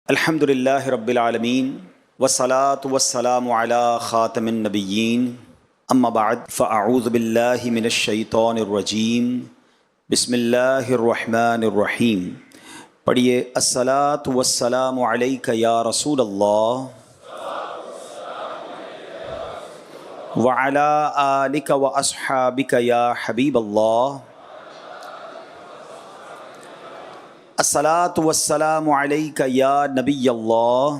الحمدللہ رب العالمین والصلاة والسلام علی خاتم النبیین اما بعد فاعوذ باللہ من الشیطان الرجیم بسم اللہ الرحمن الرحیم. پڑھیے الصلاة والسلام علیک یا رسول اللہ وعلی آلک واصحابک یا حبیب اللہ. الصلاۃ والسلام علیک یا نبی اللہ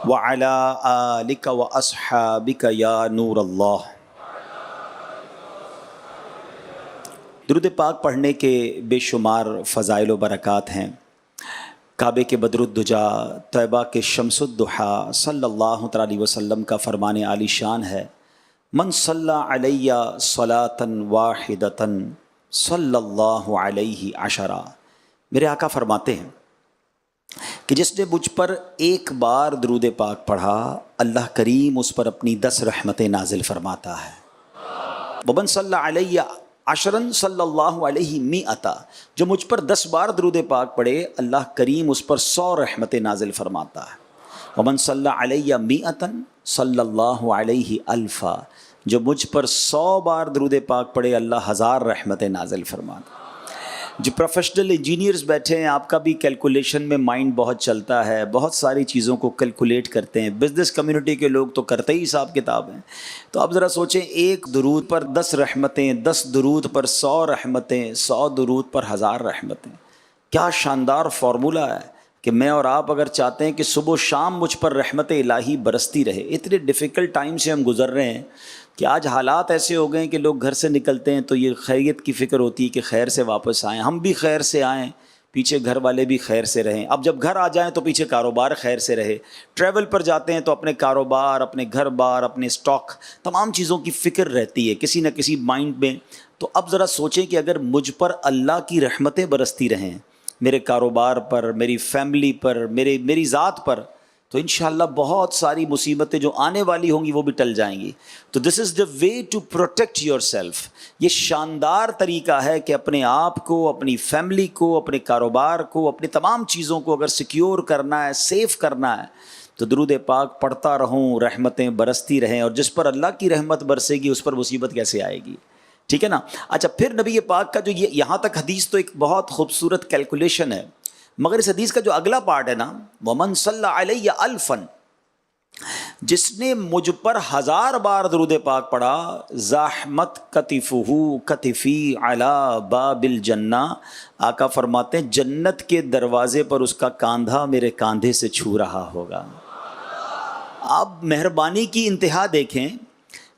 وعلی آلک واصحابک یا نور اللہ. درود پاک پڑھنے کے بے شمار فضائل و برکات ہیں. کعبے کے بدر الدجا، طیبہ کے شمس الضحیٰ صلی اللہ تعالی علیہ وسلم کا فرمان عالی شان ہے، من صلی علیہ صلاۃ واحدۃ صلی اللہ علیہ عشرہ. میرے آقا فرماتے ہیں کہ جس نے مجھ پر ایک بار درود پاک پڑھا، اللہ کریم اس پر اپنی 10 رحمتیں نازل فرماتا ہے. ومن صلی علیہ عشرن صلی اللہ علیہ مئۃ، جو مجھ پر 10 بار درود پاک پڑھے، اللہ کریم اس پر 100 رحمتیں نازل فرماتا ہے. ومن صلی علیہ مئۃ صلی اللہ علیہ الفا، جو مجھ پر 100 بار درود پاک پڑھے، اللہ 1000 رحمتیں نازل فرماتا. جو پروفیشنل انجینئرز بیٹھے ہیں، آپ کا بھی کیلکولیشن میں مائنڈ بہت چلتا ہے، بہت ساری چیزوں کو کیلکولیٹ کرتے ہیں. بزنس کمیونٹی کے لوگ تو کرتے ہی حساب کتاب ہیں. تو آپ ذرا سوچیں، ایک درود پر 10 رحمتیں، 10 درود پر 100 رحمتیں، 100 درود پر 1000 رحمتیں. کیا شاندار فارمولہ ہے کہ میں اور آپ اگر چاہتے ہیں کہ صبح و شام مجھ پر رحمت الہی برستی رہے. اتنے ڈیفیکلٹ ٹائم سے ہم گزر رہے ہیں کہ آج حالات ایسے ہو گئے ہیں کہ لوگ گھر سے نکلتے ہیں تو یہ خیریت کی فکر ہوتی ہے کہ خیر سے واپس آئیں، ہم بھی خیر سے آئیں، پیچھے گھر والے بھی خیر سے رہیں. اب جب گھر آ جائیں تو پیچھے کاروبار خیر سے رہے. ٹریول پر جاتے ہیں تو اپنے کاروبار، اپنے گھر بار، اپنے سٹاک، تمام چیزوں کی فکر رہتی ہے کسی نہ کسی مائنڈ میں. تو اب ذرا سوچیں کہ اگر مجھ پر اللہ کی رحمتیں برستی رہیں، میرے کاروبار پر، میری فیملی پر، میری ذات پر، تو انشاءاللہ بہت ساری مصیبتیں جو آنے والی ہوں گی وہ بھی ٹل جائیں گی. تو this is the way to protect yourself. یہ شاندار طریقہ ہے کہ اپنے آپ کو، اپنی فیملی کو، اپنے کاروبار کو، اپنی تمام چیزوں کو اگر سیکیور کرنا ہے، سیف کرنا ہے، تو درود پاک پڑھتا رہوں، رحمتیں برستی رہیں. اور جس پر اللہ کی رحمت برسے گی اس پر مصیبت کیسے آئے گی؟ ٹھیک ہے نا. اچھا، پھر نبی پاک کا جو یہاں تک حدیث تو ایک بہت خوبصورت کیلکولیشن ہے، مگر اس حدیث کا جو اگلا پارٹ ہے نا، ومن صلی علیہ الفا، جس نے مجھ پر 1000 بار درود پاک پڑھا، زحمت کتفہ کتفی علی باب الجنہ، آقا فرماتے ہیں جنت کے دروازے پر اس کا کاندھا میرے کاندھے سے چھو رہا ہوگا. آپ مہربانی کی انتہا دیکھیں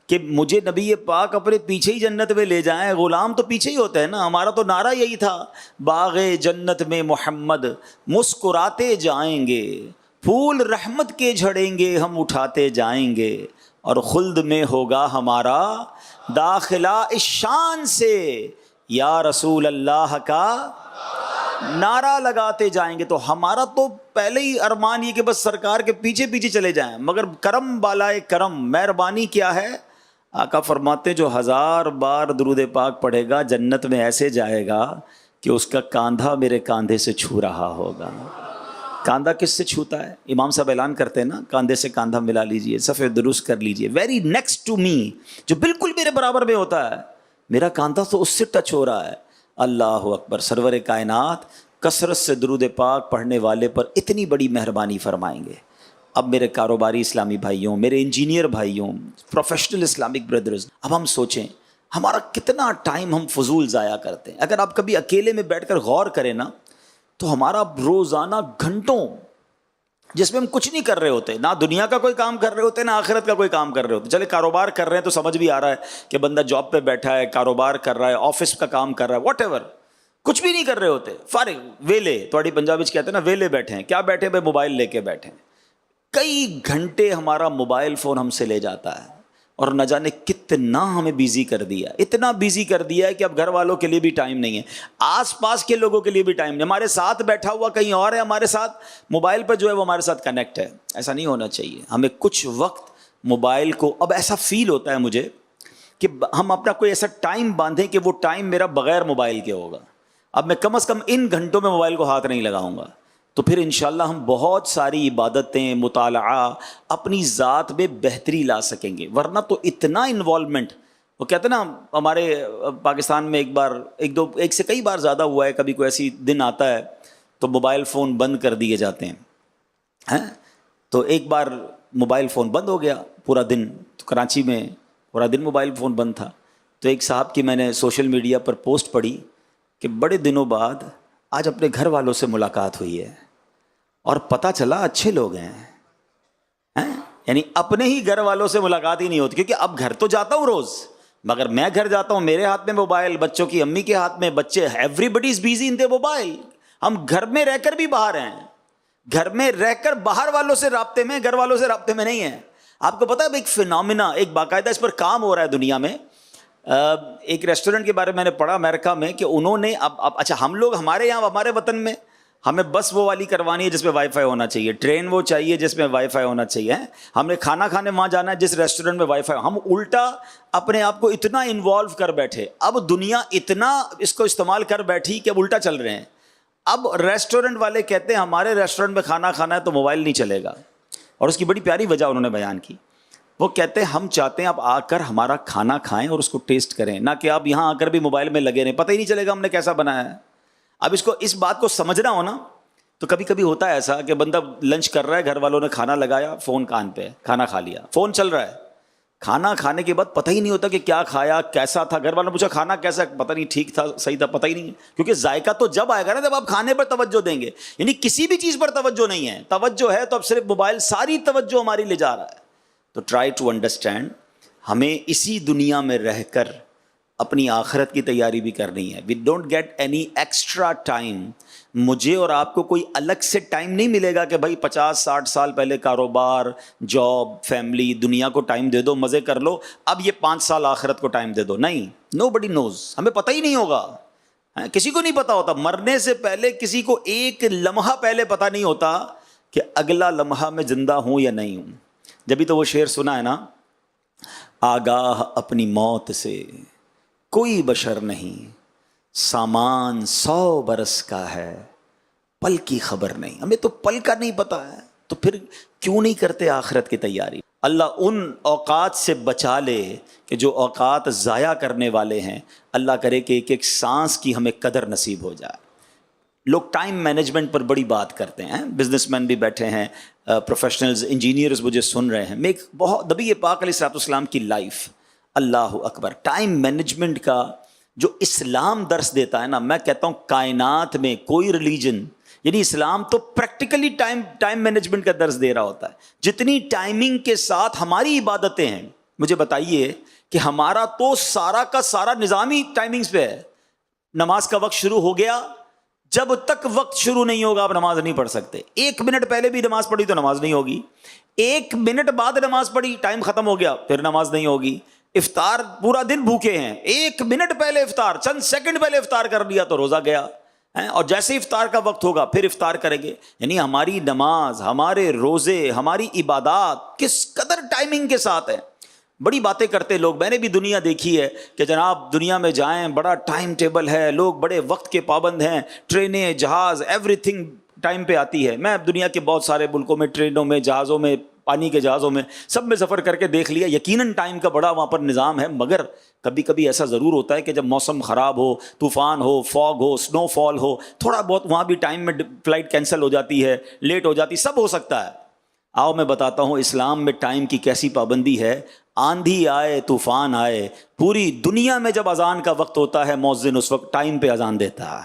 کہ مجھے نبی پاک اپنے پیچھے ہی جنت میں لے جائیں. غلام تو پیچھے ہی ہوتے ہیں نا. ہمارا تو نعرہ یہی تھا، باغ جنت میں محمد مسکراتے جائیں گے، پھول رحمت کے جھڑیں گے، ہم اٹھاتے جائیں گے، اور خلد میں ہوگا ہمارا داخلہ اس شان سے، یا رسول اللہ کا نعرہ لگاتے جائیں گے. تو ہمارا تو پہلے ہی ارمان یہ کہ بس سرکار کے پیچھے پیچھے چلے جائیں. مگر کرم بالائے کرم، مہربانی کیا ہے؟ آقا فرماتے جو 1000 بار درود پاک پڑھے گا جنت میں ایسے جائے گا کہ اس کا کاندھا میرے کاندھے سے چھو رہا ہوگا. کاندھا کس سے چھوتا ہے؟ امام صاحب اعلان کرتے ہیں نا، کاندھے سے کاندھا ملا لیجئے، صفحے درست کر لیجئے. ویری نیکسٹ ٹو می، جو بالکل میرے برابر میں ہوتا ہے، میرا کاندھا تو اس سے ٹچ ہو رہا ہے. اللہ اکبر. سرور کائنات کثرت سے درود پاک پڑھنے والے پر اتنی بڑی مہربانی فرمائیں گے. اب میرے کاروباری اسلامی بھائیوں، میرے انجینئر بھائیوں، پروفیشنل اسلامک بردرز، اب ہم سوچیں ہمارا کتنا ٹائم ہم فضول ضائع کرتے ہیں. اگر آپ کبھی اکیلے میں بیٹھ کر غور کریں نا، تو ہمارا روزانہ گھنٹوں جس میں ہم کچھ نہیں کر رہے ہوتے، نہ دنیا کا کوئی کام کر رہے ہوتے، نہ آخرت کا کوئی کام کر رہے ہوتے. چلے کاروبار کر رہے ہیں تو سمجھ بھی آ رہا ہے کہ بندہ جاب پہ بیٹھا ہے، کاروبار کر رہا ہے، آفس کا کام کر رہا ہے، واٹ ایور. کچھ بھی نہیں کر رہے ہوتے، فارغ ویلے، تھوڑی پنجابی کہتے ہیں نا ویلے بیٹھے ہیں. کیا بیٹھے بھائی؟ موبائل لے کے بیٹھے ہیں. کئی گھنٹے ہمارا موبائل فون ہم سے لے جاتا ہے، اور نہ جانے کتنا ہمیں بیزی کر دیا، اتنا بیزی کر دیا ہے کہ اب گھر والوں کے لیے بھی ٹائم نہیں ہے، آس پاس کے لوگوں کے لیے بھی ٹائم نہیں. ہمارے ساتھ بیٹھا ہوا کہیں اور ہے، ہمارے ساتھ موبائل پہ جو ہے وہ ہمارے ساتھ کنیکٹ ہے. ایسا نہیں ہونا چاہیے. ہمیں کچھ وقت موبائل کو، اب ایسا فیل ہوتا ہے مجھے کہ ہم اپنا کوئی ایسا ٹائم باندھیں کہ وہ ٹائم میرا بغیر موبائل کے ہوگا. اب میں کم از کم ان گھنٹوں میں موبائل کو ہاتھ نہیں لگاؤں گا، تو پھر انشاءاللہ ہم بہت ساری عبادتیں، مطالعہ، اپنی ذات میں بہتری لا سکیں گے. ورنہ تو اتنا انوالومنٹ، وہ کہتے ہیں نا ہمارے پاکستان میں ایک سے کئی بار زیادہ ہوا ہے، کبھی کوئی ایسی دن آتا ہے تو موبائل فون بند کر دیے جاتے ہیں. تو ایک بار موبائل فون بند ہو گیا پورا دن، تو کراچی میں پورا دن موبائل فون بند تھا. تو ایک صاحب کی میں نے سوشل میڈیا پر پوسٹ پڑھی کہ بڑے دنوں بعد آج اپنے گھر والوں سے ملاقات ہوئی ہے اور پتہ چلا اچھے لوگ ہیں. یعنی اپنے ہی گھر والوں سے ملاقات ہی نہیں ہوتی، کیونکہ اب گھر تو جاتا ہوں روز، مگر میں گھر جاتا ہوں میرے ہاتھ میں موبائل، بچوں کی امی کے ہاتھ میں، بچے ایوری بڈی از بیزی ان دی موبائل. ہم گھر میں رہ کر بھی باہر ہیں، گھر میں رہ کر باہر والوں سے رابطے میں، گھر والوں سے رابطے میں نہیں ہیں. آپ کو پتا ہے ایک فینومینا، ایک باقاعدہ اس پر کام ہو رہا ہے دنیا میں. ایک ریسٹورنٹ کے بارے میں نے پڑھا امریکہ میں کہ انہوں نے اب اچھا ہم لوگ ہمارے یہاں ہمارے وطن میں ہمیں بس وہ والی کروانی ہے جس میں وائی فائی ہونا چاہیے، ٹرین وہ چاہیے جس میں وائی فائی ہونا چاہیے، ہم نے کھانا کھانے وہاں جانا ہے جس ریسٹورنٹ میں وائی فائی. ہم الٹا اپنے آپ کو اتنا انوالو کر بیٹھے، اب دنیا اتنا اس کو استعمال کر بیٹھی کہ اب الٹا چل رہے ہیں. اب ریسٹورنٹ والے کہتے ہیں ہمارے ریسٹورنٹ میں کھانا کھانا ہے تو موبائل نہیں چلے گا، اور اس کی بڑی پیاری وجہ انہوں نے بیان کی. وہ کہتے ہیں ہم چاہتے ہیں آپ آ کر ہمارا کھانا کھائیں اور اس کو ٹیسٹ کریں، نہ کہ آپ یہاں آ کر بھی موبائل میں لگے رہیں، پتہ ہی نہیں چلے گا ہم نے کیسا بنایا ہے. اب اس بات کو سمجھنا ہو نا، تو کبھی کبھی ہوتا ہے ایسا کہ بندہ لنچ کر رہا ہے، گھر والوں نے کھانا لگایا، فون کان پہ، کھانا کھا لیا، فون چل رہا ہے. کھانا کھانے کے بعد پتہ ہی نہیں ہوتا کہ کیا کھایا، کیسا تھا. گھر والوں نے پوچھا کھانا کیسا، پتہ نہیں، ٹھیک تھا، صحیح تھا، پتہ ہی نہیں، کیونکہ ذائقہ تو جب آئے گا نا جب آپ کھانے پر توجہ دیں گے. یعنی کسی بھی چیز پر توجہ نہیں ہے، توجہ ہے تو اب صرف موبائل ساری توجہ ہماری لے جا رہا ہے. تو ٹرائی ٹو انڈرسٹینڈ، ہمیں اسی دنیا میں رہ کر اپنی آخرت کی تیاری بھی کرنی ہے. We don't get any extra time. مجھے اور آپ کو کوئی الگ سے ٹائم نہیں ملے گا کہ بھائی 50-60 سال پہلے کاروبار، جاب، فیملی، دنیا کو ٹائم دے دو، مزے کر لو، اب یہ 5 سال آخرت کو ٹائم دے دو. نہیں، نو بڈی نوز، ہمیں پتہ ہی نہیں ہوگا، کسی کو نہیں پتا ہوتا. مرنے سے پہلے کسی کو ایک لمحہ پہلے پتہ نہیں ہوتا کہ اگلا لمحہ میں زندہ ہوں یا نہیں ہوں. جبھی تو وہ شعر سنا ہے نا، آگاہ اپنی موت سے کوئی بشر نہیں، سامان 100 برس کا ہے، پل کی خبر نہیں. ہمیں تو پل کا نہیں پتا ہے، تو پھر کیوں نہیں کرتے آخرت کی تیاری. اللہ ان اوقات سے بچا لے کہ جو اوقات ضائع کرنے والے ہیں. اللہ کرے کہ ایک ایک سانس کی ہمیں قدر نصیب ہو جائے. لوگ ٹائم مینجمنٹ پر بڑی بات کرتے ہیں، بزنس مین بھی بیٹھے ہیں، پروفیشنلز، انجینئرز مجھے سن رہے ہیں. میں ایک بہت نبی پاک علیہ الصلوۃ والسلام کی لائف، اللہ اکبر، ٹائم مینجمنٹ کا جو اسلام درس دیتا ہے نا، میں کہتا ہوں کائنات میں کوئی ریلیجن، یعنی اسلام تو پریکٹیکلی ٹائم مینجمنٹ کا درس دے رہا ہوتا ہے. جتنی ٹائمنگ کے ساتھ ہماری عبادتیں ہیں، مجھے بتائیے کہ ہمارا تو سارا کا سارا نظام ہی ٹائمنگز پہ ہے. نماز کا وقت شروع ہو گیا، جب تک وقت شروع نہیں ہوگا آپ نماز نہیں پڑھ سکتے. 1 منٹ پہلے بھی نماز پڑھی تو نماز نہیں ہوگی، 1 منٹ بعد نماز پڑھی، ٹائم ختم ہو گیا، پھر نماز نہیں ہوگی. افطار پورا دن بھوکے ہیں، 1 منٹ پہلے افطار، چند سیکنڈ پہلے افطار کر لیا تو روزہ گیا. اور جیسے ہی افطار کا وقت ہوگا پھر افطار کریں گے. یعنی ہماری نماز، ہمارے روزے، ہماری عبادات کس قدر ٹائمنگ کے ساتھ ہے. بڑی باتیں کرتے لوگ، میں نے بھی دنیا دیکھی ہے کہ جناب دنیا میں جائیں بڑا ٹائم ٹیبل ہے، لوگ بڑے وقت کے پابند ہیں، ٹرینیں، جہاز، ایوری تھنگ ٹائم پہ آتی ہے. میں دنیا کے بہت سارے ملکوں میں ٹرینوں میں، جہازوں میں، پانی کے جہازوں میں، سب میں سفر کر کے دیکھ لیا. یقیناً ٹائم کا بڑا وہاں پر نظام ہے، مگر کبھی کبھی ایسا ضرور ہوتا ہے کہ جب موسم خراب ہو، طوفان ہو، فاگ ہو، سنو فال ہو، تھوڑا بہت وہاں بھی ٹائم میں فلائٹ کینسل ہو جاتی ہے، لیٹ ہو جاتی، سب ہو سکتا ہے. آؤ میں بتاتا ہوں اسلام میں ٹائم کی کیسی پابندی ہے. آندھی آئے، طوفان آئے، پوری دنیا میں جب اذان کا وقت ہوتا ہے مؤذن اس وقت ٹائم پہ اذان دیتا ہے.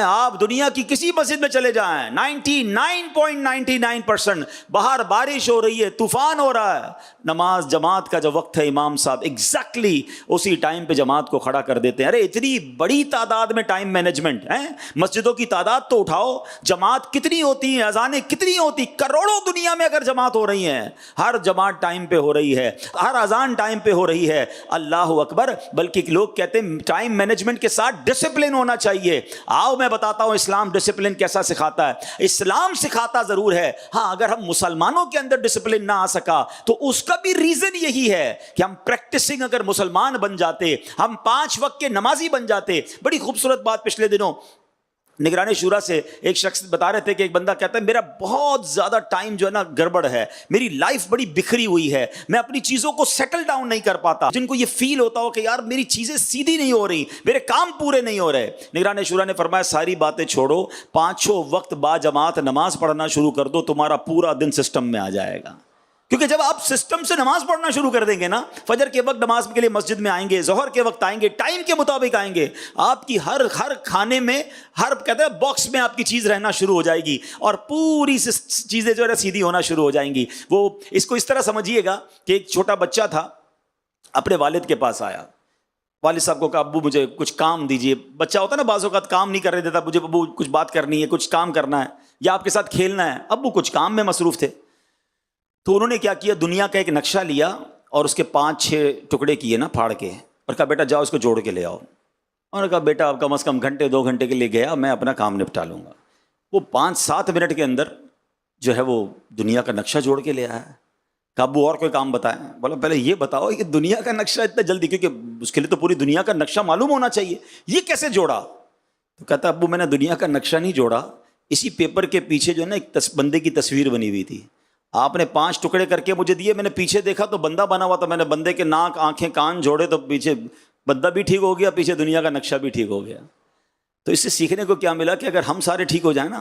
آپ دنیا کی کسی مسجد میں چلے جائیں، 99.99% باہر بارش ہو رہی ہے، طوفان ہو رہا ہے، نماز جماعت کا جو وقت ہے امام صاحب ایگزیکٹلی اسی ٹائم پہ جماعت کو کھڑا کر دیتے ہیں. ارے اتنی بڑی تعداد میں ٹائم مینجمنٹ ہے. مسجدوں کی تعداد تو اٹھاؤ، جماعت کتنی ہوتی ہیں، اذانیں کتنی ہوتی، کروڑوں دنیا میں اگر جماعت ہو رہی ہیں، ہر جماعت ٹائم پہ ہو رہی ہے، ہر اذان ٹائم پہ ہو رہی ہے. اللہ اکبر. بلکہ لوگ کہتے ہیں ٹائم مینجمنٹ کے ساتھ ڈسپلن ہونا چاہیے. آؤ میں بتاتا ہوں اسلام ڈسپلن کیسا سکھاتا ہے۔ اسلام سکھاتا ضرور ہے، ہاں اگر ہم مسلمانوں کے اندر ڈسپلن نہ آ سکا تو اس کا بھی ریزن یہی ہے کہ ہم پریکٹسنگ اگر مسلمان بن جاتے، ہم 5 وقت کے نمازی بن جاتے۔ بڑی خوبصورت بات پچھلے دنوں نگران شورا سے ایک شخص بتا رہے تھے کہ ایک بندہ کہتا ہے میرا بہت زیادہ ٹائم جو ہے نا گڑبڑ ہے، میری لائف بڑی بکھری ہوئی ہے، میں اپنی چیزوں کو سیٹل ڈاؤن نہیں کر پاتا۔ جن کو یہ فیل ہوتا ہو کہ یار میری چیزیں سیدھی نہیں ہو رہی، میرے کام پورے نہیں ہو رہے، نگران شورا نے فرمایا ساری باتیں چھوڑو، 5 وقت با جماعت نماز پڑھنا شروع کر دو، تمہارا پورا دن سسٹم میں آ جائے گا۔ کیونکہ جب آپ سسٹم سے نماز پڑھنا شروع کر دیں گے نا، فجر کے وقت نماز کے لیے مسجد میں آئیں گے، ظہر کے وقت آئیں گے، ٹائم کے مطابق آئیں گے، آپ کی ہر کھانے میں، ہر کہتے ہیں باکس میں آپ کی چیز رہنا شروع ہو جائے گی، اور پوری چیزیں جو ہے سیدھی ہونا شروع ہو جائیں گی۔ وہ اس کو اس طرح سمجھیے گا کہ ایک چھوٹا بچہ تھا، اپنے والد کے پاس آیا، والد صاحب کو کہا ابو مجھے کچھ کام دیجیے۔ بچہ ہوتا ہے نا بعض اوقات کام نہیں کرنے دیتا، مجھے ابو کچھ بات کرنی ہے، کچھ کام کرنا ہے، یا آپ کے ساتھ کھیلنا ہے۔ ابو کچھ کام میں مصروف تھے، تو انہوں نے کیا کیا، دنیا کا ایک نقشہ لیا اور اس کے 5-6 ٹکڑے کیے نا پھاڑ کے، اور کہا بیٹا جاؤ اس کو جوڑ کے لے آؤ۔ انہوں نے کہا بیٹا آپ کم از کم گھنٹے 2 گھنٹے کے لیے گیا، میں اپنا کام نپٹا لوں گا۔ وہ 5-7 منٹ کے اندر جو ہے وہ دنیا کا نقشہ جوڑ کے لے آیا۔ کہا ابو اور کوئی کام بتائیں؟ بولا پہلے یہ بتاؤ کہ دنیا کا نقشہ اتنا جلدی، کیونکہ اس کے لیے تو پوری دنیا کا نقشہ معلوم ہونا چاہیے، یہ کیسے جوڑا؟ تو کہتا ابو میں نے دنیا کا نقشہ نہیں جوڑا، اسی پیپر کے پیچھے جو ہے نا ایک بندے کی تصویر بنی ہوئی تھی، آپ نے 5 ٹکڑے کر کے مجھے دیے، میں نے پیچھے دیکھا تو بندہ بنا ہوا تھا، میں نے بندے کے ناک آنکھیں کان جوڑے تو پیچھے بندہ بھی ٹھیک ہو گیا، پیچھے دنیا کا نقشہ بھی ٹھیک ہو گیا۔ تو اس سے سیکھنے کو کیا ملا کہ اگر ہم سارے ٹھیک ہو جائیں نا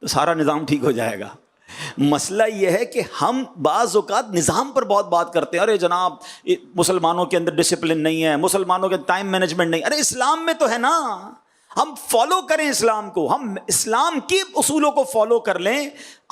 تو سارا نظام ٹھیک ہو جائے گا۔ مسئلہ یہ ہے کہ ہم بعض اوقات نظام پر بہت بات کرتے ہیں، ارے جناب مسلمانوں کے اندر ڈسپلن نہیں ہے، مسلمانوں کے ٹائم مینجمنٹ نہیں، ارے اسلام میں تو ہے نا، ہم فالو کریں اسلام کو، ہم اسلام کے اصولوں کو فالو کر لیں۔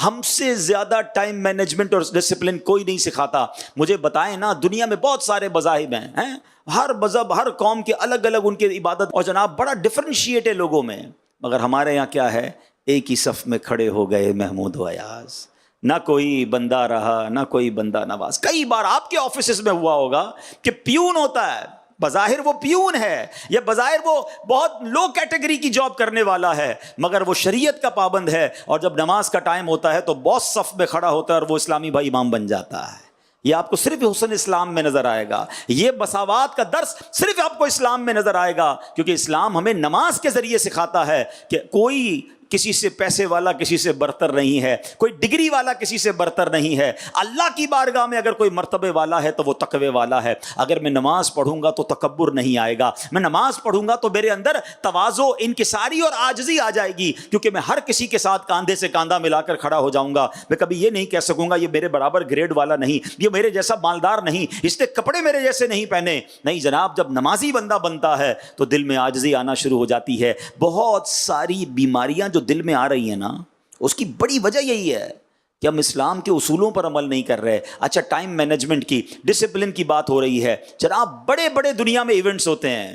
ہم سے زیادہ ٹائم مینجمنٹ اور ڈسپلن کوئی نہیں سکھاتا۔ مجھے بتائیں نا، دنیا میں بہت سارے مذاہب ہیں، ہر مذہب ہر قوم کے الگ الگ ان کی عبادت، اور جناب بڑا ڈفرینشیٹ ہے لوگوں میں، مگر ہمارے یہاں کیا ہے، ایک ہی صف میں کھڑے ہو گئے محمود و ایاز، نہ کوئی بندہ رہا نہ کوئی بندہ نواز۔ کئی بار آپ کے آفیسز میں ہوا ہوگا کہ پیون ہوتا ہے، بظاہر وہ پیون ہے یا بظاہر وہ بہت لو کیٹیگری کی جاب کرنے والا ہے، مگر وہ شریعت کا پابند ہے، اور جب نماز کا ٹائم ہوتا ہے تو باس صف میں کھڑا ہوتا ہے اور وہ اسلامی بھائی امام بن جاتا ہے۔ یہ آپ کو صرف حسن اسلام میں نظر آئے گا، یہ مساوات کا درس صرف آپ کو اسلام میں نظر آئے گا، کیونکہ اسلام ہمیں نماز کے ذریعے سکھاتا ہے کہ کوئی کسی سے پیسے والا کسی سے برتر نہیں ہے، کوئی ڈگری والا کسی سے برتر نہیں ہے۔ اللہ کی بارگاہ میں اگر کوئی مرتبے والا ہے تو وہ تقوی والا ہے۔ اگر میں نماز پڑھوں گا تو تکبر نہیں آئے گا، میں نماز پڑھوں گا تو میرے اندر تواضع، انکساری اور عاجزی آ جائے گی، کیونکہ میں ہر کسی کے ساتھ کاندھے سے کاندھا ملا کر کھڑا ہو جاؤں گا۔ میں کبھی یہ نہیں کہہ سکوں گا یہ میرے برابر گریڈ والا نہیں، یہ میرے جیسا مالدار نہیں، اس نے کپڑے میرے جیسے نہیں پہنے۔ نہیں جناب، جب نمازی بندہ بنتا ہے تو دل میں عاجزی آنا شروع ہو جاتی ہے۔ بہت ساری بیماریاں جو دل میں آ رہی ہیں نا، اس کی بڑی وجہ یہی ہے کہ ہم اسلام کے اصولوں پر عمل نہیں کر رہے۔ اچھا، ٹائم مینجمنٹ کی، ڈسپلن کی بات ہو رہی ہے، جناب بڑے بڑے دنیا میں ایونٹس ہوتے ہیں،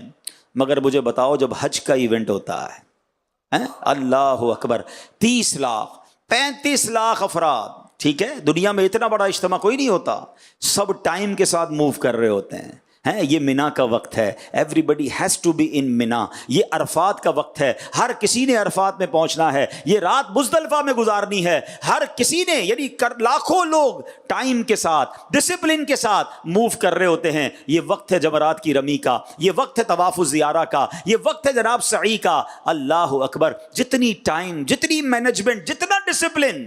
مگر مجھے بتاؤ جب حج کا ایونٹ ہوتا ہے، اللہ اکبر، 30 لاکھ 35 لاکھ افراد، ٹھیک ہے، دنیا میں اتنا بڑا اجتماع کوئی نہیں ہوتا، سب ٹائم کے ساتھ موو کر رہے ہوتے ہیں۔ یہ مینا کا وقت ہے، everybody has to be in Mina. یہ عرفات کا وقت ہے، ہر کسی نے عرفات میں پہنچنا ہے۔ یہ رات مزدلفہ میں گزارنی ہے، ہر کسی نے، یعنی لاکھوں لوگ ٹائم کے ساتھ ڈسپلن کے ساتھ موو کر رہے ہوتے ہیں۔ یہ وقت ہے جمرات کی رمی کا، یہ وقت ہے طواف الزیارہ کا، یہ وقت ہے جناب سعی کا۔ اللہ اکبر، جتنی ٹائم، جتنی مینجمنٹ، جتنا ڈسپلن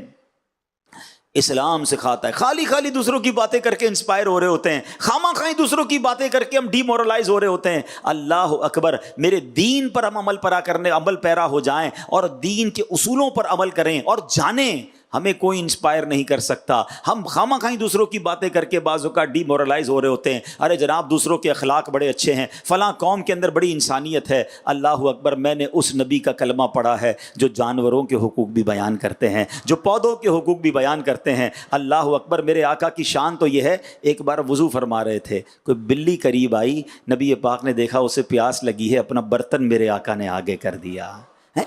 اسلام سکھاتا ہے۔ خالی دوسروں کی باتیں کر کے انسپائر ہو رہے ہوتے ہیں، خواہ خواہ دوسروں کی باتیں کر کے ہم ڈی مورلائز ہو رہے ہوتے ہیں۔ اللہ اکبر، میرے دین پر ہم عمل پیرا ہو جائیں اور دین کے اصولوں پر عمل کریں اور جانیں، ہمیں کوئی انسپائر نہیں کر سکتا۔ ہم خواہ خواہ دوسروں کی باتیں کر کے بعض اوقات ڈی مورلائز ہو رہے ہوتے ہیں۔ ارے جناب، دوسروں کے اخلاق بڑے اچھے ہیں، فلاں قوم کے اندر بڑی انسانیت ہے۔ اللہ اکبر، میں نے اس نبی کا کلمہ پڑھا ہے جو جانوروں کے حقوق بھی بیان کرتے ہیں، جو پودوں کے حقوق بھی بیان کرتے ہیں۔ اللہ اکبر، میرے آقا کی شان تو یہ ہے، ایک بار وضو فرما رہے تھے، کوئی بلی قریب آئی، نبی پاک نے دیکھا اسے پیاس لگی ہے، اپنا برتن میرے آقا نے آگے کر دیا۔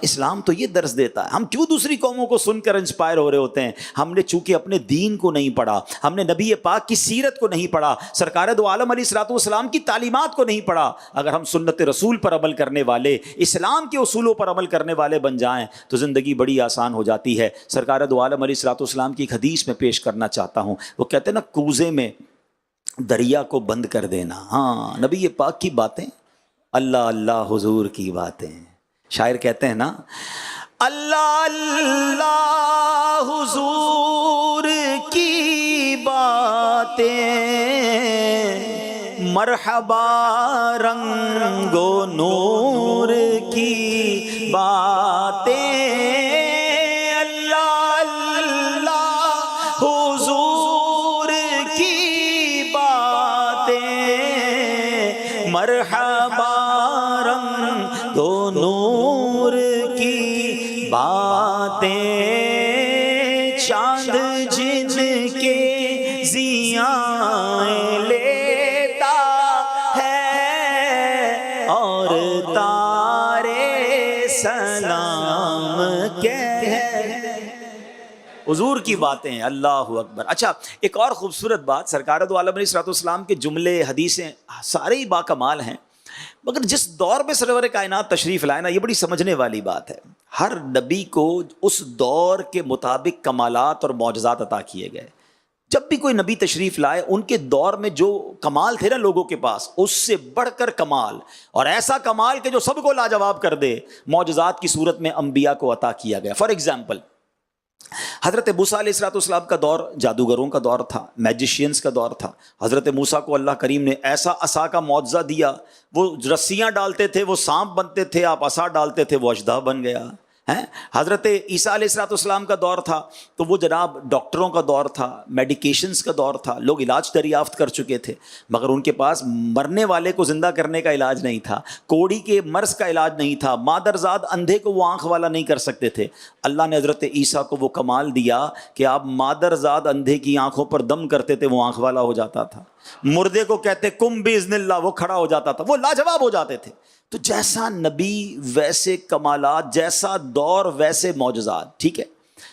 اسلام تو یہ درس دیتا ہے. ہم کیوں دوسری قوموں کو سن کر انسپائر ہو رہے ہوتے ہیں؟ ہم نے چونکہ اپنے دین کو نہیں پڑھا، ہم نے نبی پاک کی سیرت کو نہیں پڑھا، سرکار دو عالم علیہ الصلوۃ والسلام کی تعلیمات کو نہیں پڑھا. اگر ہم سنت رسول پر عمل کرنے والے، اسلام کے اصولوں پر عمل کرنے والے بن جائیں تو زندگی بڑی آسان ہو جاتی ہے. سرکار دو عالم علیہ الصلوۃ والسلام کی ایک حدیث میں پیش کرنا چاہتا ہوں. وہ کہتے ہیں نا، کوزے میں دریا کو بند کر دینا. ہاں، نبی پاک کی باتیں، اللہ اللہ حضور کی باتیں. شاعر کہتے ہیں نا، اللہ اللہ حضور کی باتیں، مرحبا رنگ و نور کی باتیں، اللہ اللہ حضور کی باتیں، مرحبا رنگ و نور کی باتیں، چاند جن کے ضیاء لیتا ہے اور تارے سلام کہہ. حضور کی باتیں، اللہ اکبر. اچھا، ایک اور خوبصورت بات، سرکار دو عالم علیہ الصلوۃ والسلام کے جملے، حدیثیں سارے ہی با کمال ہیں، مگر جس دور میں سرور کائنات تشریف لائے نا، یہ بڑی سمجھنے والی بات ہے. ہر نبی کو اس دور کے مطابق کمالات اور معجزات عطا کیے گئے. جب بھی کوئی نبی تشریف لائے، ان کے دور میں جو کمال تھے نا لوگوں کے پاس، اس سے بڑھ کر کمال، اور ایسا کمال کہ جو سب کو لاجواب کر دے، معجزات کی صورت میں انبیاء کو عطا کیا گیا. فار ایگزامپل، حضرت موسیٰ علیہ السلام کا دور جادوگروں کا دور تھا، میجیشینز کا دور تھا. حضرت موسیٰ کو اللہ کریم نے ایسا عصا کا معجزہ دیا، وہ رسیاں ڈالتے تھے وہ سانپ بنتے تھے، آپ عصا ڈالتے تھے وہ اژدہا بن گیا. حضرت عیسیٰ علیہ السلام کا دور تھا تو وہ جناب ڈاکٹروں کا دور تھا، میڈیکیشنز کا دور تھا، لوگ علاج دریافت کر چکے تھے، مگر ان کے پاس مرنے والے کو زندہ کرنے کا علاج نہیں تھا، کوڑی کے مرض کا علاج نہیں تھا، مادرزاد اندھے کو وہ آنکھ والا نہیں کر سکتے تھے. اللہ نے حضرت عیسیٰ کو وہ کمال دیا کہ آپ مادرزاد اندھے کی آنکھوں پر دم کرتے تھے، وہ آنکھ والا ہو جاتا تھا. مردے کو کہتے کم باذن اللہ، وہ کھڑا ہو جاتا تھا، وہ لاجواب ہو جاتے تھے. تو جیسا نبی ویسے کمالات، جیسا دور ویسے معجزات. ٹھیک ہے،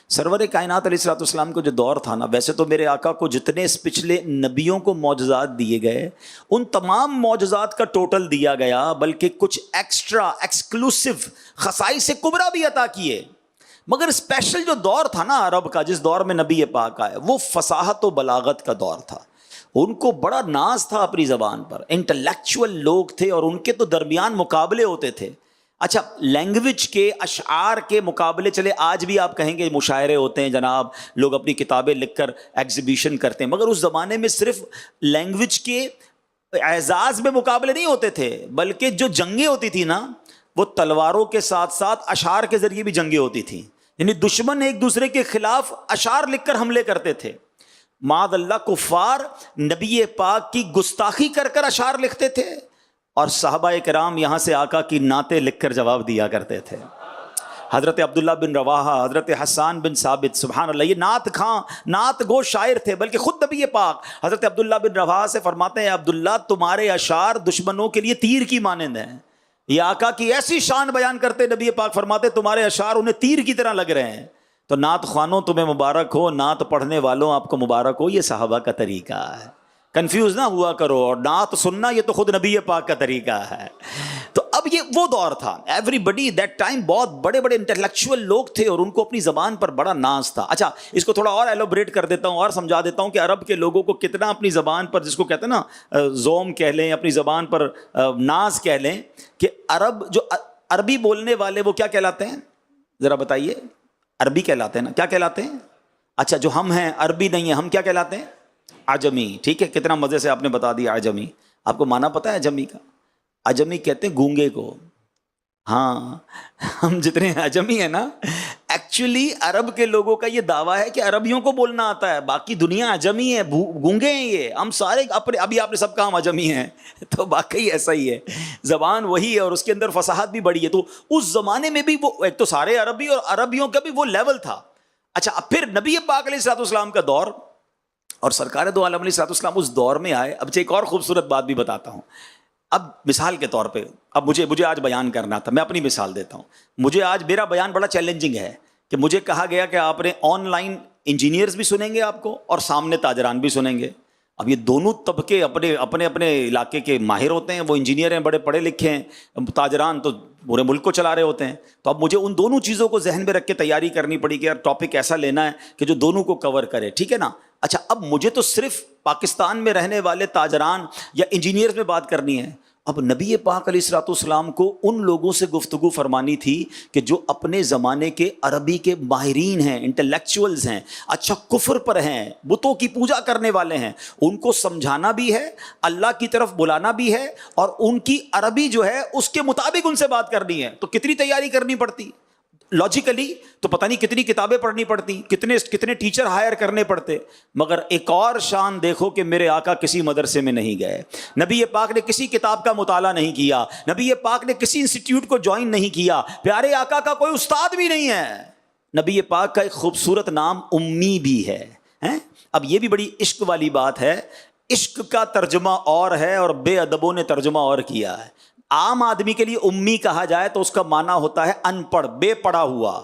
سرور کائنات علیہ الصلوۃ والسلام کو جو دور تھا نا، ویسے تو میرے آقا کو جتنے اس پچھلے نبیوں کو معجزات دیے گئے، ان تمام معجزات کا ٹوٹل دیا گیا، بلکہ کچھ ایکسٹرا ایکسکلوسیو خصائص کبریٰ بھی عطا کیے. مگر اسپیشل جو دور تھا نا عرب کا، جس دور میں نبی پاک آئے، وہ فصاحت و بلاغت کا دور تھا. ان کو بڑا ناز تھا اپنی زبان پر، انٹلیکچوئل لوگ تھے اور ان کے تو درمیان مقابلے ہوتے تھے. اچھا، لینگویج کے، اشعار کے مقابلے، چلے آج بھی آپ کہیں گے مشاعرے ہوتے ہیں جناب، لوگ اپنی کتابیں لکھ کر ایگزیبیشن کرتے ہیں، مگر اس زمانے میں صرف لینگویج کے اعزاز میں مقابلے نہیں ہوتے تھے، بلکہ جو جنگیں ہوتی تھی نا، وہ تلواروں کے ساتھ ساتھ اشعار کے ذریعے بھی جنگیں ہوتی تھیں. یعنی دشمن ایک دوسرے کے خلاف اشعار لکھ کر حملے کرتے تھے. معاذ اللہ، کفار نبی پاک کی گستاخی کر کر اشعار لکھتے تھے، اور صحابہ کرام یہاں سے آقا کی نعتیں لکھ کر جواب دیا کرتے تھے. حضرت عبداللہ بن رواحہ، حضرت حسان بن ثابت، سبحان اللہ، یہ نعت خواں، نعت گو شاعر تھے. بلکہ خود نبی پاک حضرت عبداللہ بن رواحہ سے فرماتے ہیں، عبداللہ تمہارے اشعار دشمنوں کے لیے تیر کی مانند ہیں. یہ آقا کی ایسی شان بیان کرتے نبی پاک فرماتے تمہارے اشعار انہیں تیر کی طرح لگ رہے ہیں. تو نعت خوانوں تمہیں مبارک ہو، نعت پڑھنے والوں آپ کو مبارک ہو. یہ صحابہ کا طریقہ ہے، کنفیوز نہ ہوا کرو. اور نعت سننا یہ تو خود نبی پاک کا طریقہ ہے. تو اب یہ وہ دور تھا، ایوری بڈی دیٹ ٹائم بہت بڑے بڑے انٹلیکچوئل لوگ تھے اور ان کو اپنی زبان پر بڑا ناز تھا. اچھا، اس کو تھوڑا اور ایلوبریٹ کر دیتا ہوں اور سمجھا دیتا ہوں کہ عرب کے لوگوں کو کتنا اپنی زبان پر، جس کو کہتے ہیں نا زوم کہہ لیں، اپنی زبان پر ناز کہہ لیں، کہ عرب جو عربی بولنے والے وہ کیا کہلاتے ہیں؟ ذرا بتائیے. عربی کہلاتے ہیں نا، کیا کہلاتے ہیں؟ اچھا، جو ہم ہیں عربی نہیں ہیں، ہم کیا کہلاتے ہیں؟ عجمی. ٹھیک ہے، کتنا مزے سے آپ نے بتا دیا عجمی. آپ کو معنی پتہ ہے عجمی کا؟ عجمی کہتے ہیں گونگے کو. ہاں، ہم جتنے عجمی ہیں نا، ایکچولی عرب کے لوگوں کا یہ دعویٰ ہے کہ عربیوں کو بولنا آتا ہے، باقی دنیا عجمی ہے، گونگے ہیں. یہ ہم سارے اپنے، ابھی آپ نے سب کہا ہم عجمی ہیں، تو واقعی ایسا ہی ہے. زبان وہی ہے اور اس کے اندر فصاحت بھی بڑی ہے. تو اس زمانے میں بھی وہ ایک تو سارے عربی اور عربیوں کا بھی وہ لیول تھا. اچھا، اب پھر نبی پاک علیہ الصلوۃ والسلام کا دور اور سرکار دو عالم علیہ الصلوۃ والسلام اس دور میں آئے. اب ایک اور خوبصورت بات بھی بتاتا ہوں. اب مثال کے طور پہ اب مجھے آج بیان کرنا تھا، میں اپنی مثال دیتا ہوں. مجھے آج میرا بیان بڑا چیلنجنگ ہے کہ مجھے کہا گیا کہ آپ نے آن لائن انجینئرز بھی سنیں گے آپ کو اور سامنے تاجران بھی سنیں گے. اب یہ دونوں طبقے اپنے علاقے کے ماہر ہوتے ہیں، وہ انجینئر ہیں، بڑے پڑھے لکھے ہیں، تاجران تو پورے ملک کو چلا رہے ہوتے ہیں. تو اب مجھے ان دونوں چیزوں کو ذہن میں رکھ کے تیاری کرنی پڑی کہ یار ٹاپک ایسا لینا ہے کہ جو دونوں کو کور کرے، ٹھیک ہے نا. اچھا، اب مجھے تو صرف پاکستان میں رہنے والے تاجران یا انجینئرز میں بات کرنی ہے. اب نبی پاک علیہ الصلوۃ والسلام کو ان لوگوں سے گفتگو فرمانی تھی کہ جو اپنے زمانے کے عربی کے ماہرین ہیں، انٹلیکچوئلز ہیں، اچھا کفر پر ہیں، بتوں کی پوجا کرنے والے ہیں. ان کو سمجھانا بھی ہے، اللہ کی طرف بلانا بھی ہے، اور ان کی عربی جو ہے اس کے مطابق ان سے بات کرنی ہے. تو کتنی تیاری کرنی پڑتی لاجیکلی، تو پتہ نہیں کتنی کتابیں پڑھنی پڑتی، کتنے ٹیچر ہائر کرنے پڑتے. مگر ایک اور شان دیکھو کہ میرے آقا کسی مدرسے میں نہیں گئے، نبی پاک نے کسی کتاب کا مطالعہ نہیں کیا، نبی پاک نے کسی انسٹیٹیوٹ کو جوائن نہیں کیا، پیارے آقا کا کوئی استاد بھی نہیں ہے. نبی پاک کا ایک خوبصورت نام امی بھی ہے. اب یہ بھی بڑی عشق والی بات ہے. عشق کا ترجمہ اور ہے اور بے ادبوں نے ترجمہ اور کیا ہے. عام آدمی کے لیے امی کہا جائے تو اس کا معنی ہوتا ہے ان پڑھ، بے پڑھا ہوا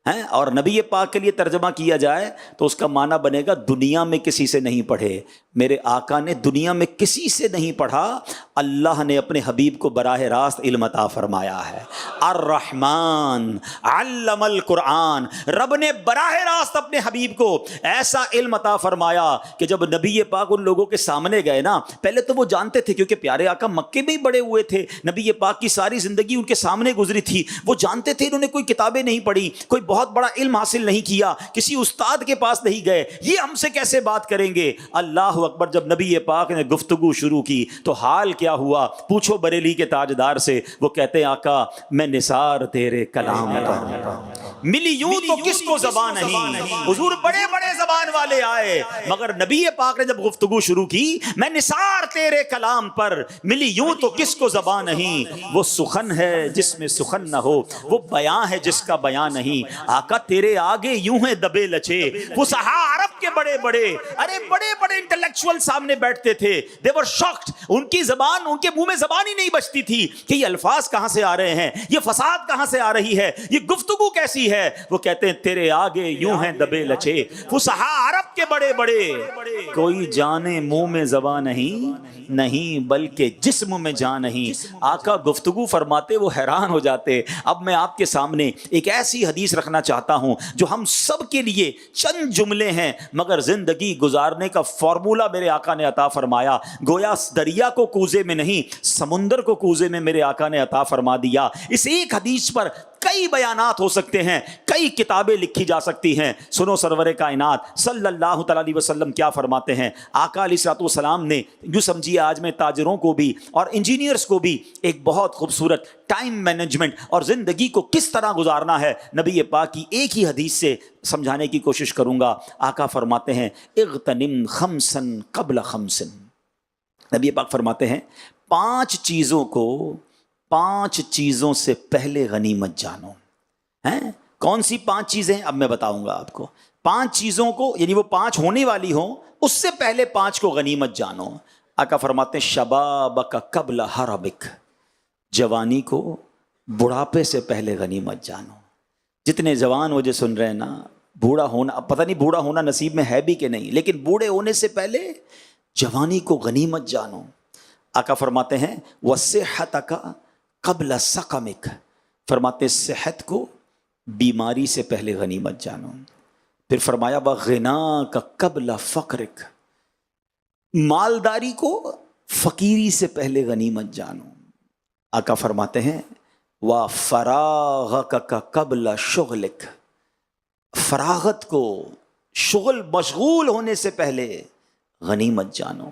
ہے، اور نبی پاک کے لیے ترجمہ کیا جائے تو اس کا معنی بنے گا دنیا میں کسی سے نہیں پڑھے. میرے آقا نے دنیا میں کسی سے نہیں پڑھا، اللہ نے اپنے حبیب کو براہ راست علم عطا فرمایا ہے. الرحمن علم القرآن، رب نے براہ راست اپنے حبیب کو ایسا علم عطا فرمایا کہ جب نبی پاک ان لوگوں کے سامنے گئے نا، پہلے تو وہ جانتے تھے کیونکہ پیارے آقا مکے میں ہی بڑے ہوئے تھے، نبی پاک کی ساری زندگی ان کے سامنے گزری تھی، وہ جانتے تھے انہوں نے کوئی کتابیں نہیں پڑھی، کوئی بہت بڑا علم حاصل نہیں کیا، کسی استاد کے پاس نہیں گئے، یہ ہم سے کیسے بات کریں گے. اللہ اکبر، جب نبی پاک نے گفتگو شروع کی تو حال کیا ہوا پوچھو بریلی کے تاجدار سے. وہ کہتے ہیں آقا میں نثار تیرے کلام کا، ملی یوں تو کس کو زبان نہیں. حضور بڑے بڑے زبان والے آئے، مگر نبی پاک نے جب گفتگو شروع کی میں نثار تیرے کلام پر، ملی یوں تو کس کو زبان نہیں. وہ سخن ہے جس میں سخن نہ ہو، وہ بیاں ہے جس کا بیاں نہیں. آقا تیرے آگے یوں ہیں دبے لچے. فصحاء عرب کے بڑے بڑے انٹلیکچوئل سامنے بیٹھتے تھے، they were shocked. ان کی زبان، ان کے منہ میں زبان ہی نہیں بچتی تھی کہ یہ الفاظ کہاں سے آ رہے ہیں، یہ فساد کہاں سے آ رہی ہے، یہ گفتگو کیسی ہے. وہ کہتے ہیں تیرے آگے یوں ہیں دبے لچے. فصحاء عرب کے بڑے بڑے، کوئی جانے منہ میں زبان نہیں بلکہ جسم میں جان نہیں. آقا گفتگو فرماتے وہ حیران ہو جاتے. اب میں آپ کے سامنے ایک ایسی حدیث رکھنا چاہتا ہوں جو ہم سب کے لیے چند جملے ہیں مگر زندگی گزارنے کا فارمولہ میرے آقا نے عطا فرمایا. گویا دریا کو کوزے میں نہیں، سمندر کو کوزے میں میرے آقا نے عطا فرما دیا. اس ایک حدیث پر کئی بیانات ہو سکتے ہیں، کئی کتابیں لکھی جا سکتی ہیں. سنو سرور کائنات صلی اللہ تعالی علیہ وسلم کیا فرماتے ہیں. آقا علیہ الصلوۃ والسلام نے یوں سمجھیے آج میں تاجروں کو بھی اور انجینئرز کو بھی ایک بہت خوبصورت ٹائم مینجمنٹ اور زندگی کو کس طرح گزارنا ہے نبی پاک کی ایک ہی حدیث سے سمجھانے کی کوشش کروں گا. آقا فرماتے ہیں اغتنم خمسن قبل خمسن. نبی پاک فرماتے ہیں 5 چیزوں کو 5 چیزوں سے پہلے غنیمت جانو. ہیں کون سی 5 چیزیں؟ اب میں بتاؤں گا آپ کو. 5 چیزوں کو، یعنی وہ 5 ہونے والی ہوں، اس سے پہلے 5 کو غنیمت جانو. آقا فرماتے ہیں شبابک قبل حرمک، جوانی کو بڑھاپے سے پہلے غنیمت جانو. جتنے جوان مجھے سن رہے ہیں نا، بوڑھا ہونا، پتہ نہیں بوڑھا ہونا نصیب میں ہے بھی کہ نہیں، لیکن بوڑھے ہونے سے پہلے جوانی کو غنیمت جانو. آقا فرماتے ہیں وصحتک قبل سقمک، فرماتے صحت کو بیماری سے پہلے غنیمت جانو. پھر فرمایا وغناک قبل فقرک، مالداری کو فقیری سے پہلے غنیمت جانو. آقا فرماتے ہیں وفراغک قبل شغلک، فراغت کو، شغل مشغول ہونے سے پہلے غنیمت جانو.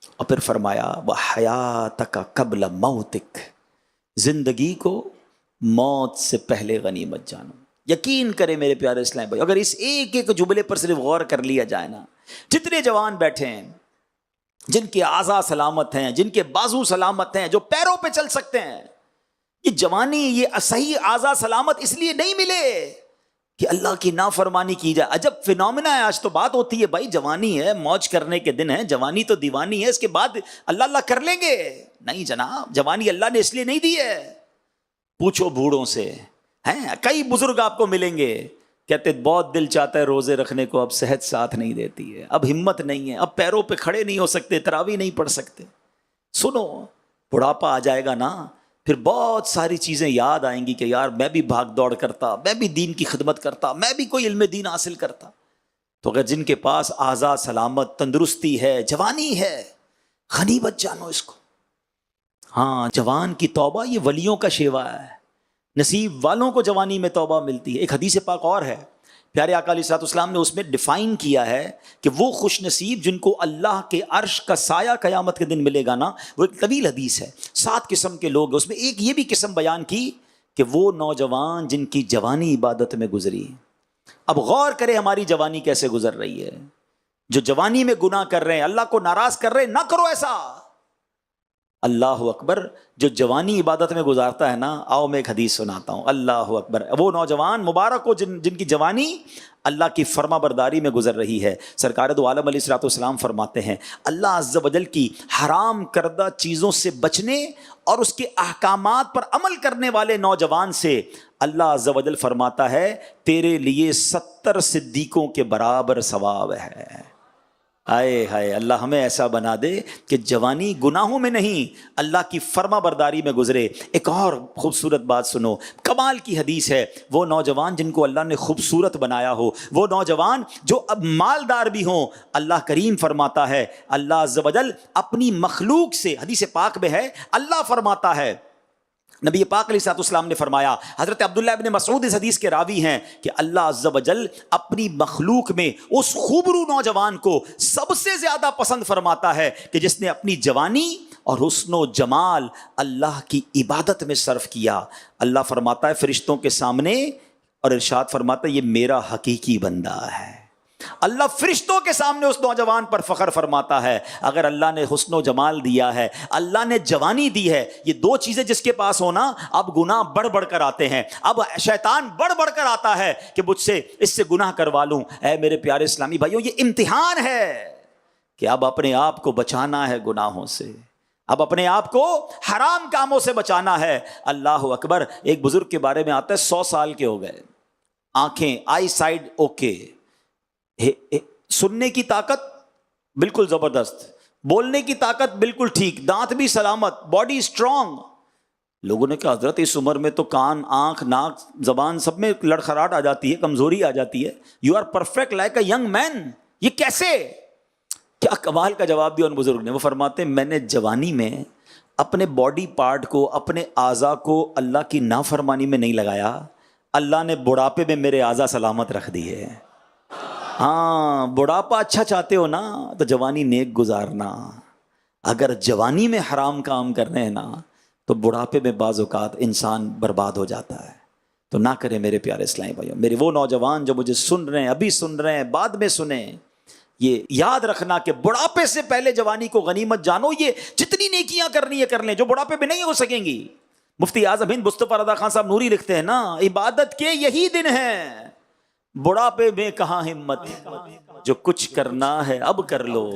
اور پھر فرمایا وحیاتک قبل موتک، زندگی کو موت سے پہلے غنیمت جانو. یقین کرے میرے پیارے اسلام بھائی، اگر اس ایک ایک جملے پر صرف غور کر لیا جائے نا، جتنے جوان بیٹھے ہیں جن کے اعضاء سلامت ہیں، جن کے بازو سلامت ہیں، جو پیروں پہ چل سکتے ہیں، یہ جوانی، یہ صحیح اعضاء سلامت اس لیے نہیں ملے کہ اللہ کی نافرمانی کی جائے. عجب فینومینا ہے. آج تو بات ہوتی ہے بھائی جوانی ہے، موج کرنے کے دن ہے، جوانی تو دیوانی ہے، اس کے بعد اللہ اللہ کر لیں گے. نہیں جناب، جوانی اللہ نے اس لیے نہیں دی ہے. پوچھو بوڑھوں سے ہیں، کئی بزرگ آپ کو ملیں گے کہتے بہت دل چاہتا ہے روزے رکھنے کو، اب صحت ساتھ نہیں دیتی ہے، اب ہمت نہیں ہے، اب پیروں پہ کھڑے نہیں ہو سکتے، تراویح نہیں پڑھ سکتے. سنو، بڑھاپا آ جائے گا نا، پھر بہت ساری چیزیں یاد آئیں گی کہ یار میں بھی بھاگ دوڑ کرتا، میں بھی دین کی خدمت کرتا، میں بھی کوئی علم دین حاصل کرتا. تو اگر جن کے پاس آزاد سلامت تندرستی ہے، جوانی ہے، غنیمت جانو اس کو. ہاں، جوان کی توبہ یہ ولیوں کا شیوا ہے، نصیب والوں کو جوانی میں توبہ ملتی ہے. ایک حدیث پاک اور ہے، پیارے آقا علیہ السلام نے اس میں ڈیفائن کیا ہے کہ وہ خوش نصیب جن کو اللہ کے عرش کا سایہ قیامت کے دن ملے گا نا، وہ ایک طویل حدیث ہے، 7 قسم کے لوگ. اس میں ایک یہ بھی قسم بیان کی کہ وہ نوجوان جن کی جوانی عبادت میں گزری. اب غور کرے ہماری جوانی کیسے گزر رہی ہے. جو جوانی میں گناہ کر رہے ہیں، اللہ کو ناراض کر رہے ہیں، نہ کرو ایسا. اللہ اکبر. جو جوانی عبادت میں گزارتا ہے نا، آؤ میں ایک حدیث سناتا ہوں. اللہ اکبر. وہ نوجوان مبارک ہو جن کی جوانی اللہ کی فرما برداری میں گزر رہی ہے. سرکار دو عالم علیہ الصلوۃ والسلام فرماتے ہیں، اللہ عز و جل کی حرام کردہ چیزوں سے بچنے اور اس کے احکامات پر عمل کرنے والے نوجوان سے اللہ عز و جل فرماتا ہے تیرے لیے 70 صدیقوں کے برابر ثواب ہے. آئے ہائے، اللہ ہمیں ایسا بنا دے کہ جوانی گناہوں میں نہیں، اللہ کی فرما برداری میں گزرے. ایک اور خوبصورت بات سنو، کمال کی حدیث ہے. وہ نوجوان جن کو اللہ نے خوبصورت بنایا ہو، وہ نوجوان جو اب مالدار بھی ہوں، اللہ کریم فرماتا ہے، اللہ عز و جل اپنی مخلوق سے، حدیث پاک میں ہے، اللہ فرماتا ہے، نبی پاک علیہ الصلوۃ والسلام نے فرمایا، حضرت عبداللہ ابن مسعود اس حدیث کے راوی ہیں کہ اللہ عز و جل اپنی مخلوق میں اس خوبرو نوجوان کو سب سے زیادہ پسند فرماتا ہے کہ جس نے اپنی جوانی اور حسن و جمال اللہ کی عبادت میں صرف کیا. اللہ فرماتا ہے فرشتوں کے سامنے، اور ارشاد فرماتا ہے یہ میرا حقیقی بندہ ہے. اللہ فرشتوں کے سامنے اس نوجوان پر فخر فرماتا ہے. اگر اللہ نے حسن و جمال دیا ہے، اللہ نے جوانی دی ہے، یہ 2 چیزیں جس کے پاس ہونا، اب گناہ بڑھ بڑھ کر آتے ہیں، اب شیطان بڑھ بڑھ کر آتا ہے کہ مجھ سے اس سے گناہ کروا لوں. اے میرے پیارے اسلامی بھائیوں، یہ امتحان ہے کہ اب اپنے آپ کو بچانا ہے گناہوں سے، اب اپنے آپ کو حرام کاموں سے بچانا ہے. اللہ اکبر. ایک بزرگ کے بارے میں آتا ہے 100 سال کے ہو گئے، آنکھیں آئی سائڈ اوکے، سننے کی طاقت بالکل زبردست، بولنے کی طاقت بالکل ٹھیک، دانت بھی سلامت، باڈی اسٹرانگ. لوگوں نے کہا حضرت اس عمر میں تو کان، آنکھ، ناک، زبان سب میں لڑکھڑاہٹ آ جاتی ہے، کمزوری آ جاتی ہے. You are perfect like a young man. یہ کیسے؟ کیا کمال کا جواب دیا ان بزرگ نے. وہ فرماتے ہیں میں نے جوانی میں اپنے باڈی پارٹ کو، اپنے اعضاء کو اللہ کی نافرمانی میں نہیں لگایا، اللہ نے بڑھاپے میں میرے اعضاء سلامت رکھ دیے. ہاں، بڑھاپا اچھا چاہتے ہو نا تو جوانی نیک گزارنا. اگر جوانی میں حرام کام کرنے ہیں نا تو بڑھاپے میں بعض اوقات انسان برباد ہو جاتا ہے. تو نہ کرے میرے پیارے اسلامی بھائیوں. میرے وہ نوجوان جو مجھے سن رہے ہیں، ابھی سن رہے ہیں، بعد میں سنیں، یہ یاد رکھنا کہ بڑھاپے سے پہلے جوانی کو غنیمت جانو. یہ جتنی نیکیاں کرنی ہے کر لیں جو بڑھاپے میں نہیں ہو سکیں گی. مفتی اعظم ہند مصطفیٰ رضا خان صاحب نوری لکھتے ہیں نا، عبادت کے یہی دن ہیں، بڑھاپے میں کہاں ہمت، جو کچھ کرنا ہے اب کر لو،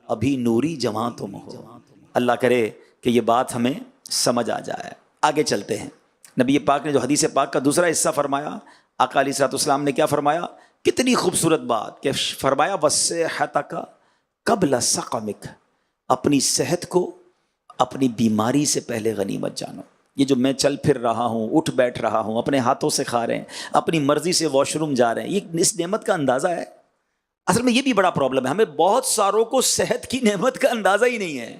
ابھی نوری جوان تم ہو. اللہ کرے کہ یہ بات ہمیں سمجھ آ جائے. آگے چلتے ہیں. نبی پاک نے جو حدیث پاک کا دوسرا حصہ فرمایا، آقا علیہ الصلوۃ والسلام نے کیا فرمایا؟ کتنی خوبصورت بات کہ فرمایا وصحتک قبل سقمک، اپنی صحت کو اپنی بیماری سے پہلے غنیمت جانو. یہ جو میں چل پھر رہا ہوں، اٹھ بیٹھ رہا ہوں، اپنے ہاتھوں سے کھا رہے ہیں، اپنی مرضی سے واش روم جا رہے ہیں، یہ اس نعمت کا اندازہ ہے؟ اصل میں یہ بھی بڑا پرابلم ہے، ہمیں بہت ساروں کو صحت کی نعمت کا اندازہ ہی نہیں ہے.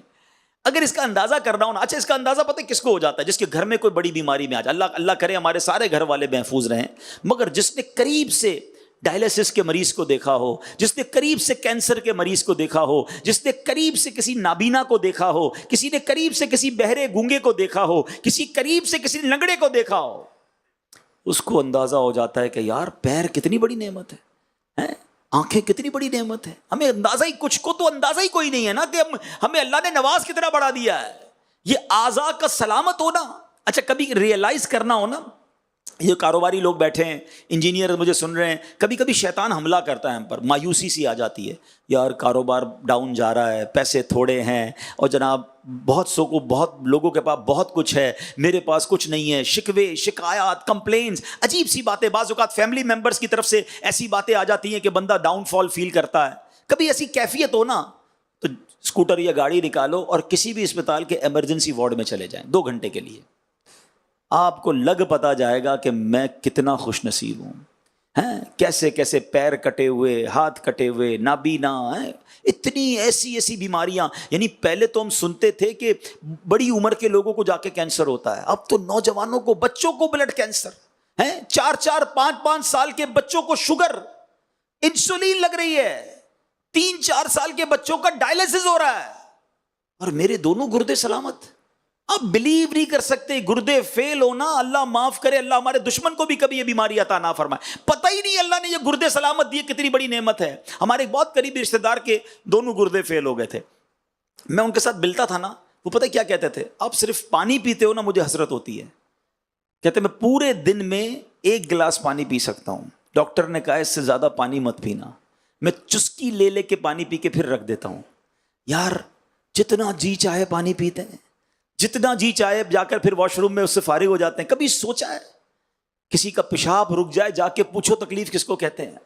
اگر اس کا اندازہ کرنا ہو نا، اچھا اس کا اندازہ پتہ کس کو ہو جاتا ہے؟ جس کے گھر میں کوئی بڑی بیماری میں آ جائے. اللہ کرے ہمارے سارے گھر والے محفوظ رہیں، مگر جس نے قریب سے ڈائلسس کے مریض کو دیکھا ہو، جس نے قریب سے کینسر کے مریض کو دیکھا ہو، جس نے قریب سے کسی نابینا کو دیکھا ہو، کسی نے قریب سے کسی بہرے گونگے کو دیکھا ہو، کسی قریب سے کسی لنگڑے کو دیکھا ہو، اس کو اندازہ ہو جاتا ہے کہ یار پیر کتنی بڑی نعمت ہے، آنکھیں کتنی بڑی نعمت ہے. ہمیں اندازہ ہی، کچھ کو تو اندازہ ہی کوئی نہیں ہے نا کہ ہمیں اللہ نے نواز کتنا بڑھا دیا ہے. یہ اعضاء کا سلامت ہونا. اچھا کبھی ریئلائز کرنا ہو نا یہ کاروباری لوگ بیٹھے ہیں، انجینئر مجھے سن رہے ہیں، کبھی کبھی شیطان حملہ کرتا ہے ہم پر، مایوسی سی آ جاتی ہے، یار کاروبار ڈاؤن جا رہا ہے، پیسے تھوڑے ہیں، اور جناب بہت لوگوں کے پاس بہت کچھ ہے، میرے پاس کچھ نہیں ہے، شکوے شکایات کمپلینز، عجیب سی باتیں، بعض اوقات فیملی ممبرس کی طرف سے ایسی باتیں آ جاتی ہیں کہ بندہ ڈاؤن فال فیل کرتا ہے۔ کبھی ایسی کیفیت ہو نا تو اسکوٹر یا گاڑی نکالو اور کسی بھی اسپتال کے ایمرجنسی وارڈ میں چلے جائیں 2 گھنٹے کے لیے، آپ کو لگ پتا جائے گا کہ میں کتنا خوش نصیب ہوں، ہیں کیسے کیسے پیر کٹے ہوئے، ہاتھ کٹے ہوئے، نابینا ہیں، اتنی ایسی بیماریاں، یعنی پہلے تو ہم سنتے تھے کہ بڑی عمر کے لوگوں کو جا کے کینسر ہوتا ہے، اب تو نوجوانوں کو، بچوں کو بلڈ کینسر ہیں، 4 5 سال کے بچوں کو شوگر، انسولین لگ رہی ہے، 3 4 سال کے بچوں کا ڈائلسس ہو رہا ہے، اور میرے دونوں گردے سلامت۔ آپ بلیو نہیں کر سکتے، گردے فیل ہونا، اللہ معاف کرے، اللہ ہمارے دشمن کو بھی کبھی یہ بیماری عطا نہ فرمائے، پتہ ہی نہیں اللہ نے یہ گردے سلامت دیے کتنی بڑی نعمت ہے۔ ہمارے ایک بہت قریبی رشتہ دار کے دونوں گردے فیل ہو گئے تھے، میں ان کے ساتھ ملتا تھا نا، وہ پتہ کیا کہتے تھے، آپ صرف پانی پیتے ہو نا مجھے حسرت ہوتی ہے، کہتے میں پورے دن میں 1 گلاس پانی پی سکتا ہوں، ڈاکٹر نے کہا اس سے زیادہ پانی مت پینا، میں چسکی لے کے پانی پی کے پھر رکھ دیتا ہوں۔ یار جتنا جی چاہے پانی پیتے ہیں، جتنا جی چاہے جا کر پھر واش روم میں اس سے فارغ ہو جاتے ہیں۔ کبھی سوچا ہے کسی کا پیشاب رک جائے، جا کے پوچھو تکلیف کس کو کہتے ہیں؟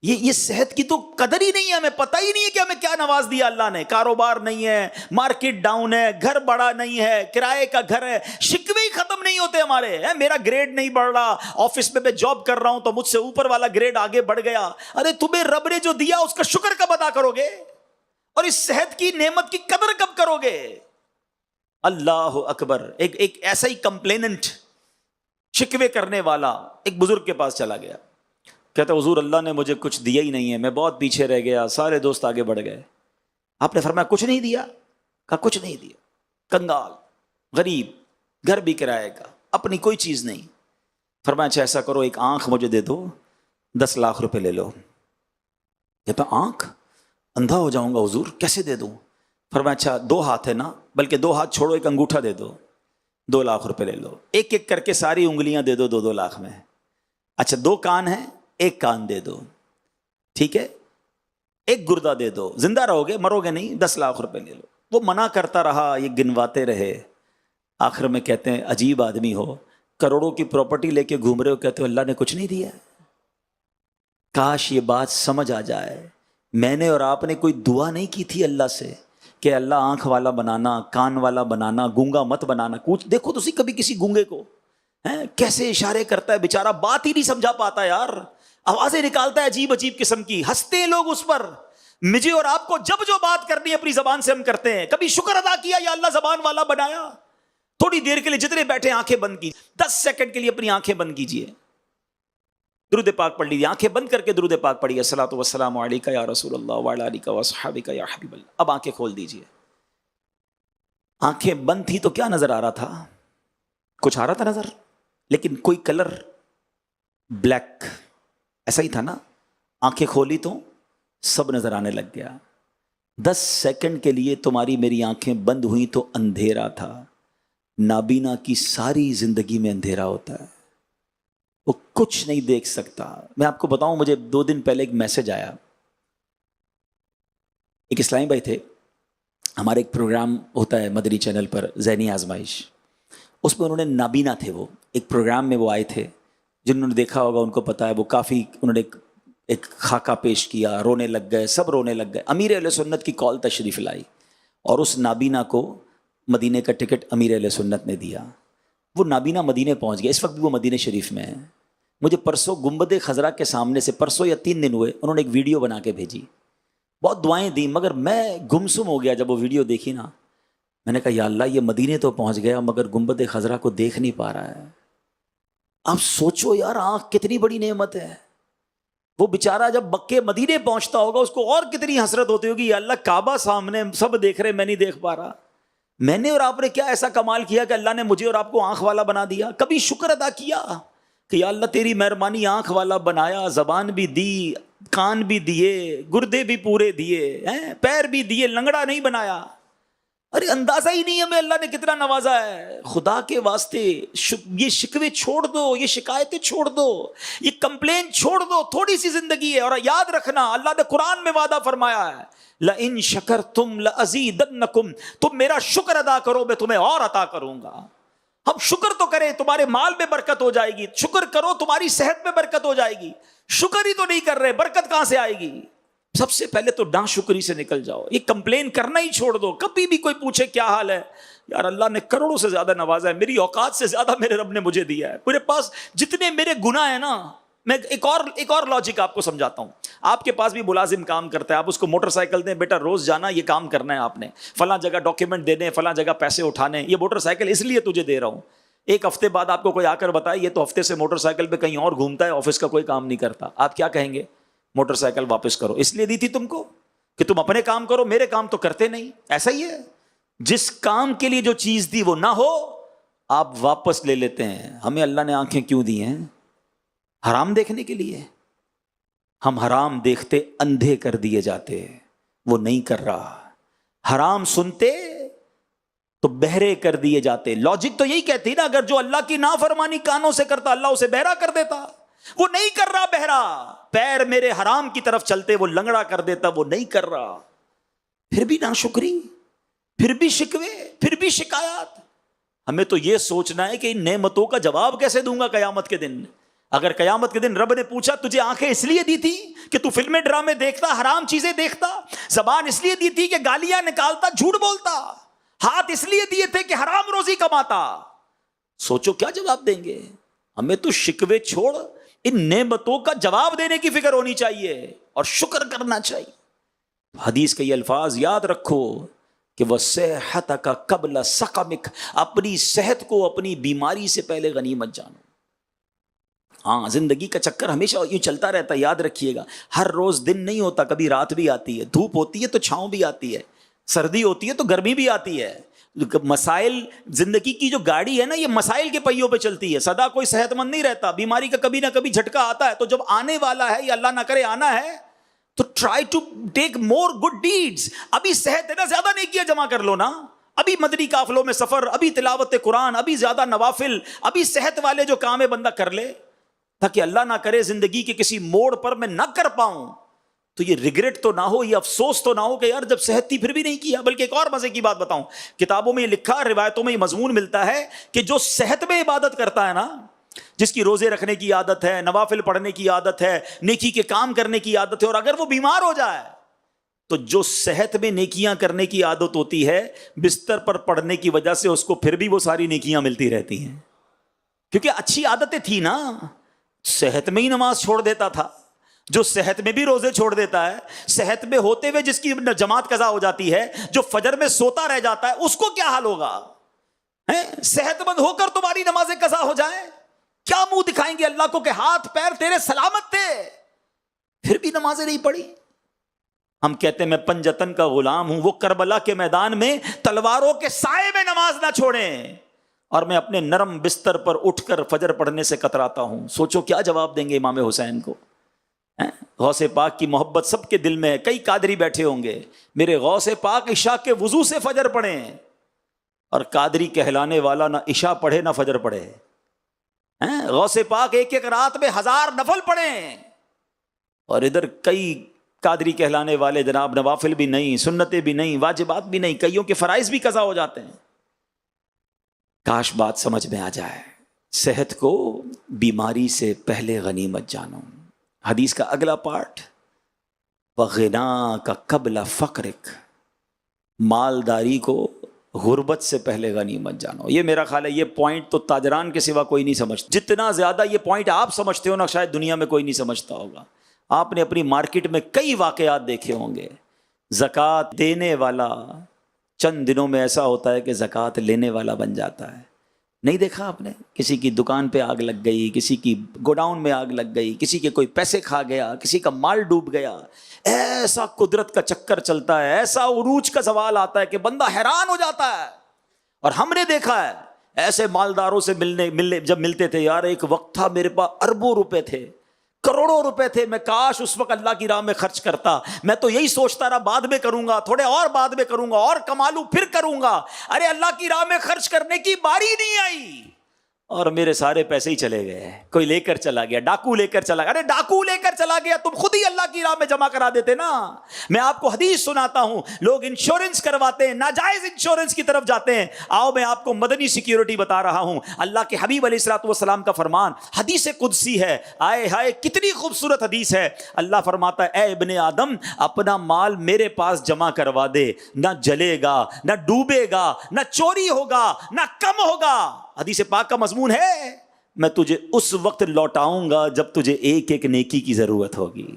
یہ صحت کی تو قدر ہی نہیں ہے، ہمیں پتہ ہی نہیں ہے کہ ہمیں کیا نواز دیا اللہ نے۔ کاروبار نہیں ہے، مارکیٹ ڈاؤن ہے، گھر بڑا نہیں ہے، کرائے کا گھر ہے، شکوے ہی ختم نہیں ہوتے ہمارے، میرا گریڈ نہیں بڑھ رہا، آفس میں جاب کر رہا ہوں تو مجھ سے اوپر والا گریڈ آگے بڑھ گیا۔ ارے تمہیں رب نے جو دیا اس کا شکر کب ادا کرو گے؟ اور اس صحت کی نعمت کی قدر کب کرو گے؟ اللہ اکبر۔ ایک ایسا ہی کمپلیننٹ، شکوے کرنے والا ایک بزرگ کے پاس چلا گیا، کہتا حضور اللہ نے مجھے کچھ دیا ہی نہیں ہے، میں بہت پیچھے رہ گیا، سارے دوست آگے بڑھ گئے۔ آپ نے فرمایا کچھ نہیں دیا؟ کہا کچھ نہیں دیا، کنگال، غریب، گھر بھی کرائے کا، اپنی کوئی چیز نہیں۔ فرمایا اچھا ایسا کرو ایک آنکھ مجھے دے دو، 10 لاکھ روپے لے لو۔ کہتا آنکھ؟ اندھا ہو جاؤں گا حضور، کیسے دے دوں؟ فرمایا اچھا 2 ہاتھ ہے نا، بلکہ 2 ہاتھ چھوڑو، ایک انگوٹھا دے دو، 2 لاکھ روپے لے لو، ایک ایک کر کے ساری انگلیاں دے دو 2 لاکھ میں۔ اچھا 2 کان ہیں، 1 کان دے دو، ٹھیک ہے، 1 گردہ دے دو، زندہ رہو گے مرو گے نہیں، 10 لاکھ روپے لے لو۔ وہ منع کرتا رہا، یہ گنواتے رہے، آخر میں کہتے ہیں عجیب آدمی ہو، کروڑوں کی پراپرٹی لے کے گھوم رہے ہو، کہتے ہو اللہ نے کچھ نہیں دیا۔ کاش یہ بات سمجھ آ جائے، میں نے اور آپ نے کوئی دعا نہیں کی تھی اللہ سے کہ اللہ آنکھ والا بنانا، کان والا بنانا، گونگا مت بنانا۔ کچھ دیکھو تو کبھی کسی گونگے کو کیسے اشارے کرتا ہے، بیچارہ بات ہی نہیں سمجھا پاتا یار، آوازیں نکالتا ہے عجیب عجیب قسم کی، ہنستے ہیں لوگ اس پر۔ مجھے اور آپ کو جب جو بات کرنی ہے اپنی زبان سے ہم کرتے ہیں، کبھی شکر ادا کیا یا اللہ زبان والا بنایا؟ تھوڑی دیر کے لیے جتنے بیٹھے آنکھیں بند کی، 10 سیکنڈ کے لیے اپنی آنکھیں بند کیجئے، درود پاک پڑھ لیجیے، آنکھیں بند کر کے درود پاک پڑھیے، الصلاۃ والسلام علیک یا رسول اللہ وعلی آلک واصحابک یا حبیب اللہ۔ اب آنکھیں کھول دیجیے۔ آنکھیں بند تھی تو کیا نظر آ رہا تھا؟ کچھ آ رہا تھا نظر، لیکن کوئی کلر بلیک ایسا ہی تھا نا۔ آنکھیں کھولی تو سب نظر آنے لگ گیا۔ 10 سیکنڈ کے لیے تمہاری میری آنکھیں بند ہوئی تو اندھیرا تھا۔ نابینا کی ساری زندگی میں اندھیرا ہوتا ہے، وہ کچھ نہیں دیکھ سکتا۔ میں آپ کو بتاؤں، مجھے 2 دن پہلے ایک میسج آیا، ایک اسلامی بھائی تھے، ہمارے ایک پروگرام ہوتا ہے مدنی چینل پر ذہنی آزمائش، اس میں انہوں نے نابینا تھے، وہ ایک پروگرام میں وہ آئے تھے، جنہوں نے دیکھا ہوگا ان کو پتہ ہے، وہ کافی انہوں نے ایک خاکہ پیش کیا، رونے لگ گئے، سب رونے لگ گئے۔ امیر اہل سنت کی کال تشریف لائی اور اس نابینا کو مدینے کا ٹکٹ امیر اہل سنت نے دیا۔ وہ نابینا مدینے پہنچ گیا، اس وقت بھی وہ مدینے شریف میں ہے۔ مجھے پرسوں گنبد خضرا کے سامنے سے، پرسوں یا 3 دن ہوئے، انہوں نے ایک ویڈیو بنا کے بھیجی، بہت دعائیں دیں، مگر میں گمسم ہو گیا جب وہ ویڈیو دیکھی نا۔ میں نے کہا یا اللہ، یہ مدینے تو پہنچ گیا مگر گنبد خضرا کو دیکھ نہیں پا رہا ہے۔ آپ سوچو یار، آنکھ کتنی بڑی نعمت ہے۔ وہ بیچارہ جب مکے مدینے پہنچتا ہوگا اس کو اور کتنی حسرت ہوتی ہوگی، یا اللہ کعبہ سامنے سب دیکھ رہے، میں نہیں دیکھ پا رہا۔ میں نے اور آپ نے کیا ایسا کمال کیا کہ اللہ نے مجھے اور آپ کو آنکھ والا بنا دیا؟ کبھی شکر ادا کیا کہ یا اللہ تیری مہربانی، آنکھ والا بنایا، زبان بھی دی، کان بھی دیے، گردے بھی پورے دیے، پیر بھی دیے، لنگڑا نہیں بنایا۔ ارے اندازہ ہی نہیں ہمیں اللہ نے کتنا نوازا ہے. خدا کے واسطے یہ شکوے چھوڑ دو, یہ شکایتیں چھوڑ دو, یہ کمپلین چھوڑ دو. تھوڑی سی زندگی ہے. اور یاد رکھنا اللہ نے قرآن میں وعدہ فرمایا ہے, لَإِن شَكَرْتُمْ لَأَزِيدَنَّكُمْ, تم میرا شکر ادا کرو میں تمہیں اور عطا کروں گا. ہم شکر تو کریں, تمہارے مال میں برکت ہو جائے گی. شکر کرو تمہاری صحت میں برکت ہو جائے گی. شکر ہی تو نہیں کر رہے, برکت کہاں سے آئے گی؟ سب سے پہلے تو ناشکری سے نکل جاؤ. یہ کمپلین کرنا ہی چھوڑ دو. کبھی بھی کوئی پوچھے کیا حال ہے, یار اللہ نے کروڑوں سے زیادہ نوازا ہے, میری اوقات سے زیادہ میرے رب نے مجھے دیا ہے. میرے پاس جتنے میرے گناہ ہیں نا, میں ایک اور لاجک آپ کو سمجھاتا ہوں. آپ کے پاس بھی ملازم کام کرتا ہے, آپ اس کو موٹر سائیکل دیں, بیٹا روز جانا, یہ کام کرنا ہے آپ نے, فلاں جگہ ڈاکیومنٹ دینے, فلاں جگہ پیسے اٹھانے, یہ موٹر سائیکل اس لیے تجھے دے رہا ہوں. ایک ہفتے بعد آپ کو کوئی آ کر بتائے یہ تو ہفتے سے موٹر سائیکل پہ کہیں اور گھومتا ہے, آفس کا کوئی کام نہیں کرتا, آپ کیا کہیں گے؟ موٹر سائیکل واپس کرو. اس لیے دی تھی تم کو کہ تم اپنے کام کرو, میرے کام تو کرتے نہیں. ایسا ہی ہے, جس کام کے لیے جو چیز دی وہ نہ ہو آپ واپس لے لیتے ہیں. ہمیں اللہ نے آنکھیں کیوں دی ہیں؟ حرام دیکھنے کے لیے. ہم حرام دیکھتے اندھے کر دیے جاتے, وہ نہیں کر رہا. حرام سنتے تو بہرے کر دیے جاتے. لاجک تو یہی کہتی نا, اگر جو اللہ کی نافرمانی کانوں سے کرتا اللہ اسے بہرا کر دیتا. وہ نہیں کر رہا بہرا, پیر میرے حرام کی طرف چلتے وہ لنگڑا کر دیتا, وہ نہیں کر رہا. پھر بھی ناشکری, پھر بھی شکوے, پھر بھی شکایات. ہمیں تو یہ سوچنا ہے کہ ان نعمتوں کا جواب کیسے دوں گا قیامت کے دن. اگر قیامت کے دن رب نے پوچھا تجھے آنکھیں اس لیے دی تھی کہ تو فلمیں ڈرامے دیکھتا, حرام چیزیں دیکھتا, زبان اس لیے دی تھی کہ گالیاں نکالتا, جھوٹ بولتا, ہاتھ اس لیے دیے تھے کہ حرام روزی کماتا, سوچو کیا جواب دیں گے. ہمیں تو شکوے چھوڑ ان نعمتوں کا جواب دینے کی فکر ہونی چاہیے اور شکر کرنا چاہیے. حدیث کے یہ الفاظ یاد رکھو کہ وَصِحَّتَكَ قَبْلَ سَقَمِكَ, اپنی صحت کو اپنی بیماری سے پہلے غنیمت جانو. ہاں, زندگی کا چکر ہمیشہ یوں چلتا رہتا ہے, یاد رکھیے گا. ہر روز دن نہیں ہوتا, کبھی رات بھی آتی ہے, دھوپ ہوتی ہے تو چھاؤں بھی آتی ہے, سردی ہوتی ہے تو گرمی بھی آتی ہے. مسائل, زندگی کی جو گاڑی ہے نا یہ مسائل کے پہیوں پہ چلتی ہے. سدا کوئی صحت مند نہیں رہتا, بیماری کا کبھی نہ کبھی جھٹکا آتا ہے. تو جب آنے والا ہے یا اللہ نہ کرے آنا ہے تو try to take more good deeds. ابھی صحت ہے نا, زیادہ نیکیاں جمع کر لو نا. ابھی مدنی قافلوں میں سفر, ابھی تلاوت قرآن, ابھی زیادہ نوافل, ابھی صحت والے جو کام ہے بندہ کر لے, تاکہ اللہ نہ کرے زندگی کے کسی موڑ پر میں نہ کر پاؤں تو یہ ریگریٹ تو نہ ہو, یہ افسوس تو نہ ہو کہ یار جب صحت تھی پھر بھی نہیں کیا. بلکہ ایک اور مزے کی بات بتاؤں, کتابوں میں یہ لکھا, روایتوں میں یہ مضمون ملتا ہے کہ جو صحت میں عبادت کرتا ہے نا, جس کی روزے رکھنے کی عادت ہے, نوافل پڑھنے کی عادت ہے, نیکی کے کام کرنے کی عادت ہے, اور اگر وہ بیمار ہو جائے تو جو صحت میں نیکیاں کرنے کی عادت ہوتی ہے, بستر پر پڑھنے کی وجہ سے اس کو پھر بھی وہ ساری نیکیاں ملتی رہتی ہیں, کیونکہ اچھی عادتیں تھی نا. صحت میں ہی نماز چھوڑ دیتا تھا, جو صحت میں بھی روزے چھوڑ دیتا ہے, صحت میں ہوتے ہوئے جس کی جماعت قضا ہو جاتی ہے, جو فجر میں سوتا رہ جاتا ہے, اس کو کیا حال ہوگا؟ صحت مند ہو کر تمہاری نمازیں قضا ہو جائیں, کیا منہ دکھائیں گے اللہ کو کہ ہاتھ پیر تیرے سلامت تھے, پھر بھی نمازیں نہیں پڑھی. ہم کہتے ہیں میں پنجتن کا غلام ہوں, وہ کربلا کے میدان میں تلواروں کے سائے میں نماز نہ چھوڑیں, اور میں اپنے نرم بستر پر اٹھ کر فجر پڑھنے سے کتراتا ہوں. سوچو کیا جواب دیں گے امام حسین کو. غوث پاک کی محبت سب کے دل میں ہے. کئی قادری بیٹھے ہوں گے, میرے غوث پاک عشاء کے وضو سے فجر پڑھیں, اور قادری کہلانے والا نہ عشاء پڑھے نہ فجر پڑھے. غوث پاک ایک ایک رات میں 1000 نفل پڑھیں, اور ادھر کئی قادری کہلانے والے جناب نوافل بھی نہیں, سنتیں بھی نہیں, واجبات بھی نہیں, کئیوں کے فرائض بھی قضا ہو جاتے ہیں. کاش بات سمجھ میں آ جائے. صحت کو بیماری سے پہلے غنیمت جانو. حدیث کا اگلا پارٹ, وَغِنَاكَ قَبْلَ فَقْرِكَ, مالداری کو غربت سے پہلے غنیمت جانو. یہ میرا خیال ہے یہ پوائنٹ تو تاجران کے سوا کوئی نہیں سمجھتا. جتنا زیادہ یہ پوائنٹ آپ سمجھتے ہو نا, شاید دنیا میں کوئی نہیں سمجھتا ہوگا. آپ نے اپنی مارکیٹ میں کئی واقعات دیکھے ہوں گے. زکوٰۃ دینے والا چند دنوں میں ایسا ہوتا ہے کہ زکوٰۃ لینے والا بن جاتا ہے. نہیں دیکھا آپ نے؟ کسی کی دکان پہ آگ لگ گئی, کسی کی گوڈاؤن میں آگ لگ گئی, کسی کے کوئی پیسے کھا گیا, کسی کا مال ڈوب گیا. ایسا قدرت کا چکر چلتا ہے, ایسا عروج کا زوال آتا ہے کہ بندہ حیران ہو جاتا ہے. اور ہم نے دیکھا ہے ایسے مالداروں سے ملنے جب ملتے تھے, یار ایک وقت تھا میرے پاس اربوں روپے تھے, کروڑوں روپے تھے، میں کاش اس وقت اللہ کی راہ میں خرچ کرتا. میں تو یہی سوچتا رہا بعد میں کروں گا، تھوڑے اور بعد میں کروں گا، اور کما لوں پھر کروں گا. ارے اللہ کی راہ میں خرچ کرنے کی باری نہیں آئی اور میرے سارے پیسے ہی چلے گئے. کوئی لے کر چلا گیا، ڈاکو لے کر چلا گیا. ارے ڈاکو لے کر چلا گیا، تم خود ہی اللہ کی راہ میں جمع کرا دیتے نا. میں آپ کو حدیث سناتا ہوں، لوگ انشورنس کرواتے ہیں، ناجائز انشورنس کی طرف جاتے ہیں. آؤ میں آپ کو مدنی سیکیورٹی بتا رہا ہوں. اللہ کے حبیب علیہ الصلوۃ والسلام کا فرمان حدیث قدسی ہے. آئے ہائے کتنی خوبصورت حدیث ہے. اللہ فرماتا ہے اے ابن آدم اپنا مال میرے پاس جمع کروا دے، نہ جلے گا، نہ ڈوبے گا، نہ چوری ہوگا، نہ کم ہوگا. حدیث پاک کا مضمون ہے میں تجھے اس وقت لوٹاؤں گا جب تجھے ایک ایک نیکی کی ضرورت ہوگی.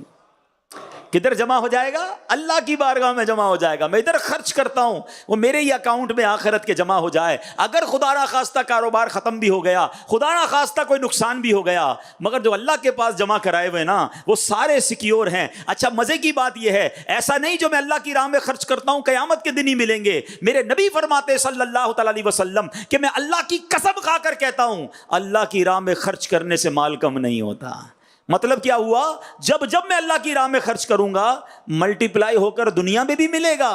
کدھر جمع ہو جائے گا؟ اللہ کی بارگاہ میں جمع ہو جائے گا. میں ادھر خرچ کرتا ہوں، وہ میرے ہی اکاؤنٹ میں آخرت کے جمع ہو جائے. اگر خدا نہ خواستہ کاروبار ختم بھی ہو گیا، خدا نہ خواستہ کوئی نقصان بھی ہو گیا، مگر جو اللہ کے پاس جمع کرائے ہوئے نا وہ سارے سیکیور ہیں. اچھا مزے کی بات یہ ہے، ایسا نہیں جو میں اللہ کی راہ میں خرچ کرتا ہوں قیامت کے دن ہی ملیں گے. میرے نبی فرماتے صلی اللہ تعالی علیہ وسلم کہ میں اللہ کی قسم کھا کر کہتا ہوں اللہ کی راہ میں خرچ کرنے سے مال کم نہیں ہوتا. مطلب کیا ہوا؟ جب میں اللہ کی راہ میں خرچ کروں گا ملٹی پلائی ہو کر دنیا میں بھی ملے گا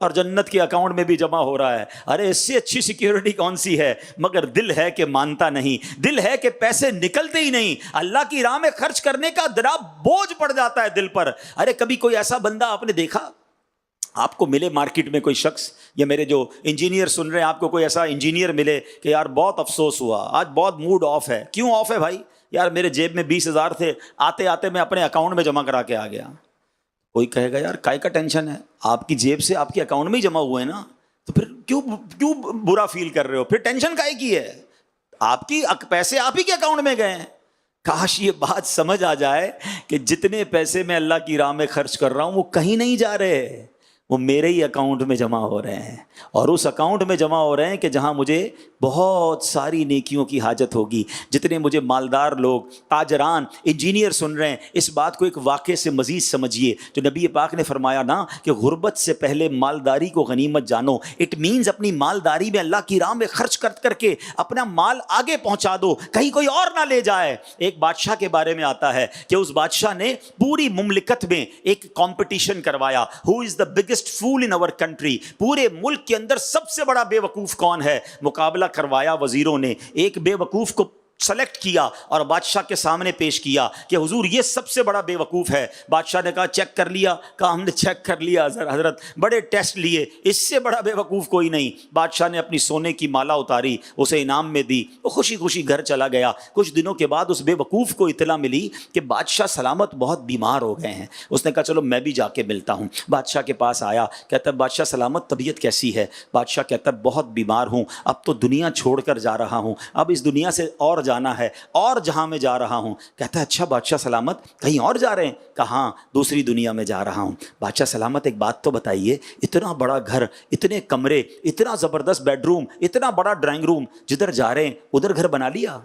اور جنت کے اکاؤنٹ میں بھی جمع ہو رہا ہے. ارے اس سے اچھی سیکیورٹی کون سی ہے؟ مگر دل ہے کہ مانتا نہیں، دل ہے کہ پیسے نکلتے ہی نہیں. اللہ کی راہ میں خرچ کرنے کا ذرا بوجھ پڑ جاتا ہے دل پر. ارے کبھی کوئی ایسا بندہ آپ نے دیکھا، آپ کو ملے مارکیٹ میں کوئی شخص، یا میرے جو انجینئر سن رہے ہیں آپ کو کوئی ایسا انجینئر ملے کہ یار بہت افسوس ہوا، آج بہت موڈ آف ہے. کیوں آف ہے بھائی؟ یار میرے جیب میں 20,000 تھے، آتے آتے میں اپنے اکاؤنٹ میں جمع کرا کے آ گیا. کوئی کہے گا یار کائے کا ٹینشن ہے، آپ کی جیب سے آپ کے اکاؤنٹ میں ہی جمع ہوئے نا، تو پھر کیوں برا فیل کر رہے ہو؟ پھر ٹینشن کائے کی ہے؟ آپ کی پیسے آپ ہی کے اکاؤنٹ میں گئے ہیں. کاش یہ بات سمجھ آ جائے کہ جتنے پیسے میں اللہ کی راہ میں خرچ کر رہا ہوں وہ کہیں نہیں جا رہے، وہ میرے ہی اکاؤنٹ میں جمع ہو رہے ہیں. اور اس اکاؤنٹ میں جمع ہو رہے ہیں کہ جہاں مجھے بہت ساری نیکیوں کی حاجت ہوگی. جتنے مجھے مالدار لوگ، تاجران، انجینئر سن رہے ہیں، اس بات کو ایک واقعے سے مزید سمجھیے. جو نبی پاک نے فرمایا نا کہ غربت سے پہلے مالداری کو غنیمت جانو. اٹ مینز اپنی مالداری میں اللہ کی راہ میں خرچ کر کے اپنا مال آگے پہنچا دو، کہیں کوئی اور نہ لے جائے. ایک بادشاہ کے بارے میں آتا ہے کہ اس بادشاہ نے پوری مملکت میں ایک کمپٹیشن کروایا، ہو از the biggest fool in our country. پورے ملک کے اندر سب سے بڑا بے وقوف کون ہے؟ مقابلہ کروایا وزیروں نے، ایک بے وقوف کو سلیکٹ کیا اور بادشاہ کے سامنے پیش کیا کہ حضور یہ سب سے بڑا بے وقوف ہے. بادشاہ نے کہا چیک کر لیا؟ کہا ہم نے چیک کر لیا حضرت، بڑے ٹیسٹ لیے، اس سے بڑا بے وقوف کوئی نہیں. بادشاہ نے اپنی سونے کی مالا اتاری، اسے انعام میں دی، وہ خوشی خوشی گھر چلا گیا. کچھ دنوں کے بعد اس بے وقوف کو اطلاع ملی کہ بادشاہ سلامت بہت بیمار ہو گئے ہیں. اس نے کہا چلو میں بھی جا کے ملتا ہوں. بادشاہ کے پاس آیا، کہتا ہے بادشاہ سلامت طبیعت کیسی ہے؟ بادشاہ کہتا ہے بہت بیمار ہوں، اب تو دنیا چھوڑ کر جا رہا ہوں، اب اس دنیا سے اور جانا ہے، اور جہاں میں جا رہا ہوں. کہتا ہے اچھا بادشاہ سلامت کہیں اور جا رہے ہیں؟ کہا ہاں دوسری دنیا میں جا رہا ہوں. بادشاہ سلامت ایک بات تو بتائیے، اتنا بڑا گھر، اتنے کمرے، اتنا زبردست بیڈ روم، اتنا بڑا ڈرائنگ روم، جدھر جا رہے ہیں ادھر گھر بنا لیا؟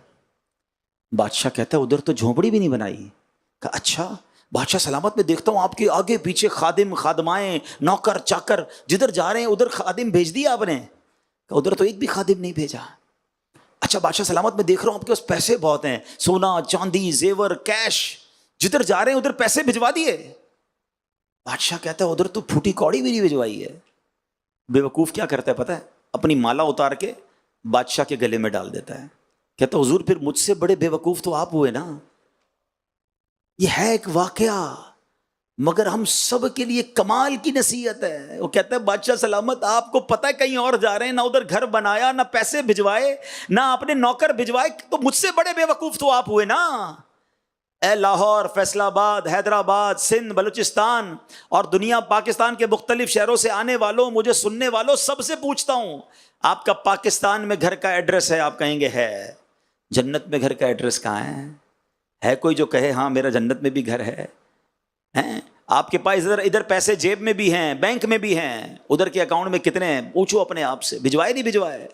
بادشاہ کہتا ہے ادھر تو جھونپڑی بھی نہیں بنائی. کہا اچھا بادشاہ سلامت میں دیکھتا ہوں آپ کے آگے پیچھے خادم، خادمائیں، نوکر چاکر، جدھر جا رہے ہیں ادھر خادم بھیج دیا آپ نے؟ کہا ادھر تو ایک بھی خادم نہیں بھیجا. اچھا بادشاہ سلامت میں دیکھ رہا ہوں آپ کے پاس پیسے بہت ہیں، سونا چاندی زیور کیش، جدھر جا رہے ہیں ادھر پیسے بھجوا دیے؟ بادشاہ کہتا ہے ادھر تو پھوٹی کوڑی بھی نہیں بھجوائی ہے. بے وقوف کیا کرتا ہے پتہ ہے؟ اپنی مالا اتار کے بادشاہ کے گلے میں ڈال دیتا ہے. کہتا حضور پھر مجھ سے بڑے بے وقوف تو آپ ہوئے نا. یہ ہے ایک واقعہ مگر ہم سب کے لیے کمال کی نصیحت ہے. وہ کہتا ہے بادشاہ سلامت آپ کو پتہ ہے کہیں اور جا رہے ہیں، نہ ادھر گھر بنایا، نہ پیسے بھجوائے، نہ اپنے نوکر بھجوائے، تو مجھ سے بڑے بے وقوف تو آپ ہوئے نا. اے لاہور، فیصل آباد، حیدرآباد، سندھ، بلوچستان اور دنیا پاکستان کے مختلف شہروں سے آنے والوں، مجھے سننے والوں، سب سے پوچھتا ہوں آپ کا پاکستان میں گھر کا ایڈریس ہے؟ آپ کہیں گے ہے. جنت میں گھر کا ایڈریس کہاں ہے کوئی جو کہے ہاں میرا جنت میں بھی گھر ہے؟ آپ کے پاس ادھر پیسے جیب میں بھی ہیں، بینک میں بھی ہیں، ادھر کے اکاؤنٹ میں کتنے ہیں؟ پوچھو اپنے آپ سے، بھجوائے نہیں بھجوائے؟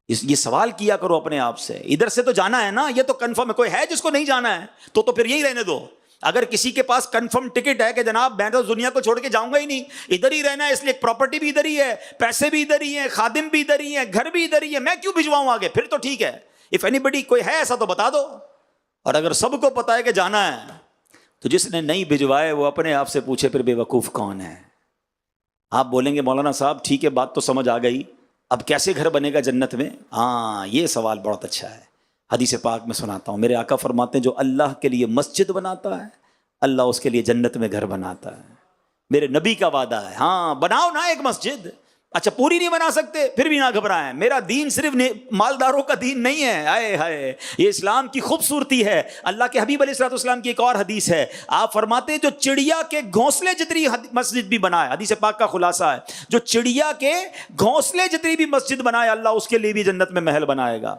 یہ سوال کیا کرو اپنے آپ سے. ادھر سے تو جانا ہے نا، یہ تو کنفرم ہے. کوئی ہے جس کو نہیں جانا ہے تو پھر یہی رہنے دو. اگر کسی کے پاس کنفرم ٹکٹ ہے کہ جناب میں تو دنیا کو چھوڑ کے جاؤں گا ہی نہیں، ادھر ہی رہنا ہے، اس لیے پراپرٹی بھی ادھر ہی ہے، پیسے بھی ادھر ہی ہیں، خادم بھی ادھر ہی ہیں، گھر بھی ادھر ہی ہے، میں کیوں بھجواؤں آگے؟ پھر تو ٹھیک ہے. اف اینی بڈی کوئی ہے ایسا تو بتا دو. اور اگر سب کو پتا ہے کہ جانا ہے تو جس نے نہیں بھجوائے وہ اپنے آپ سے پوچھے پھر بے وقوف کون ہے. آپ بولیں گے مولانا صاحب ٹھیک ہے بات تو سمجھ آ گئی, اب کیسے گھر بنے گا جنت میں؟ ہاں یہ سوال بہت اچھا ہے. حدیث پاک میں سناتا ہوں, میرے آقا فرماتے ہیں جو اللہ کے لیے مسجد بناتا ہے اللہ اس کے لیے جنت میں گھر بناتا ہے. میرے نبی کا وعدہ ہے. ہاں بناؤ نا ایک مسجد, اچھا پوری نہیں بنا سکتے پھر بھی نہ گھبرائیں, میرا دین صرف مالداروں کا دین نہیں ہے. ہائے ہائے, یہ اسلام کی خوبصورتی ہے. اللہ کے حبیب علیہ الصلوۃ والسلام کی ایک اور حدیث ہے, آپ فرماتے ہیں جو چڑیا کے گھونسلے جتنی مسجد بھی بنائے, حدیث پاک کا خلاصہ ہے, جو چڑیا کے گھونسلے جتنی بھی مسجد بنائے اللہ اس کے لیے بھی جنت میں محل بنائے گا.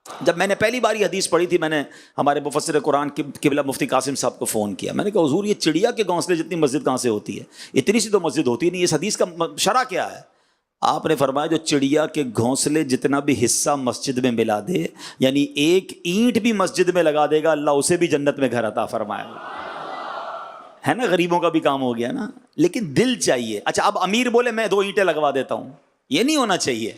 جب میں نے پہلی بار یہ حدیث پڑھی تھی میں نے ہمارے مفسر قرآن قبلہ مفتی قاسم صاحب کو فون کیا. میں نے کہا حضور یہ چڑیا کے گھونسلے جتنی مسجد کہاں سے ہوتی ہے, اتنی سی تو مسجد ہوتی نہیں, اس حدیث کا شرح کیا ہے؟ آپ نے فرمایا جو چڑیا کے گھونسلے جتنا بھی حصہ مسجد میں ملا دے, یعنی ایک اینٹ بھی مسجد میں لگا دے گا اللہ اسے بھی جنت میں گھر عطا فرمائے گا. ہے نا, غریبوں کا بھی کام ہو گیا نا. لیکن دل چاہیے. اچھا اب امیر بولے میں 2 اینٹیں لگوا دیتا ہوں, یہ نہیں ہونا چاہیے.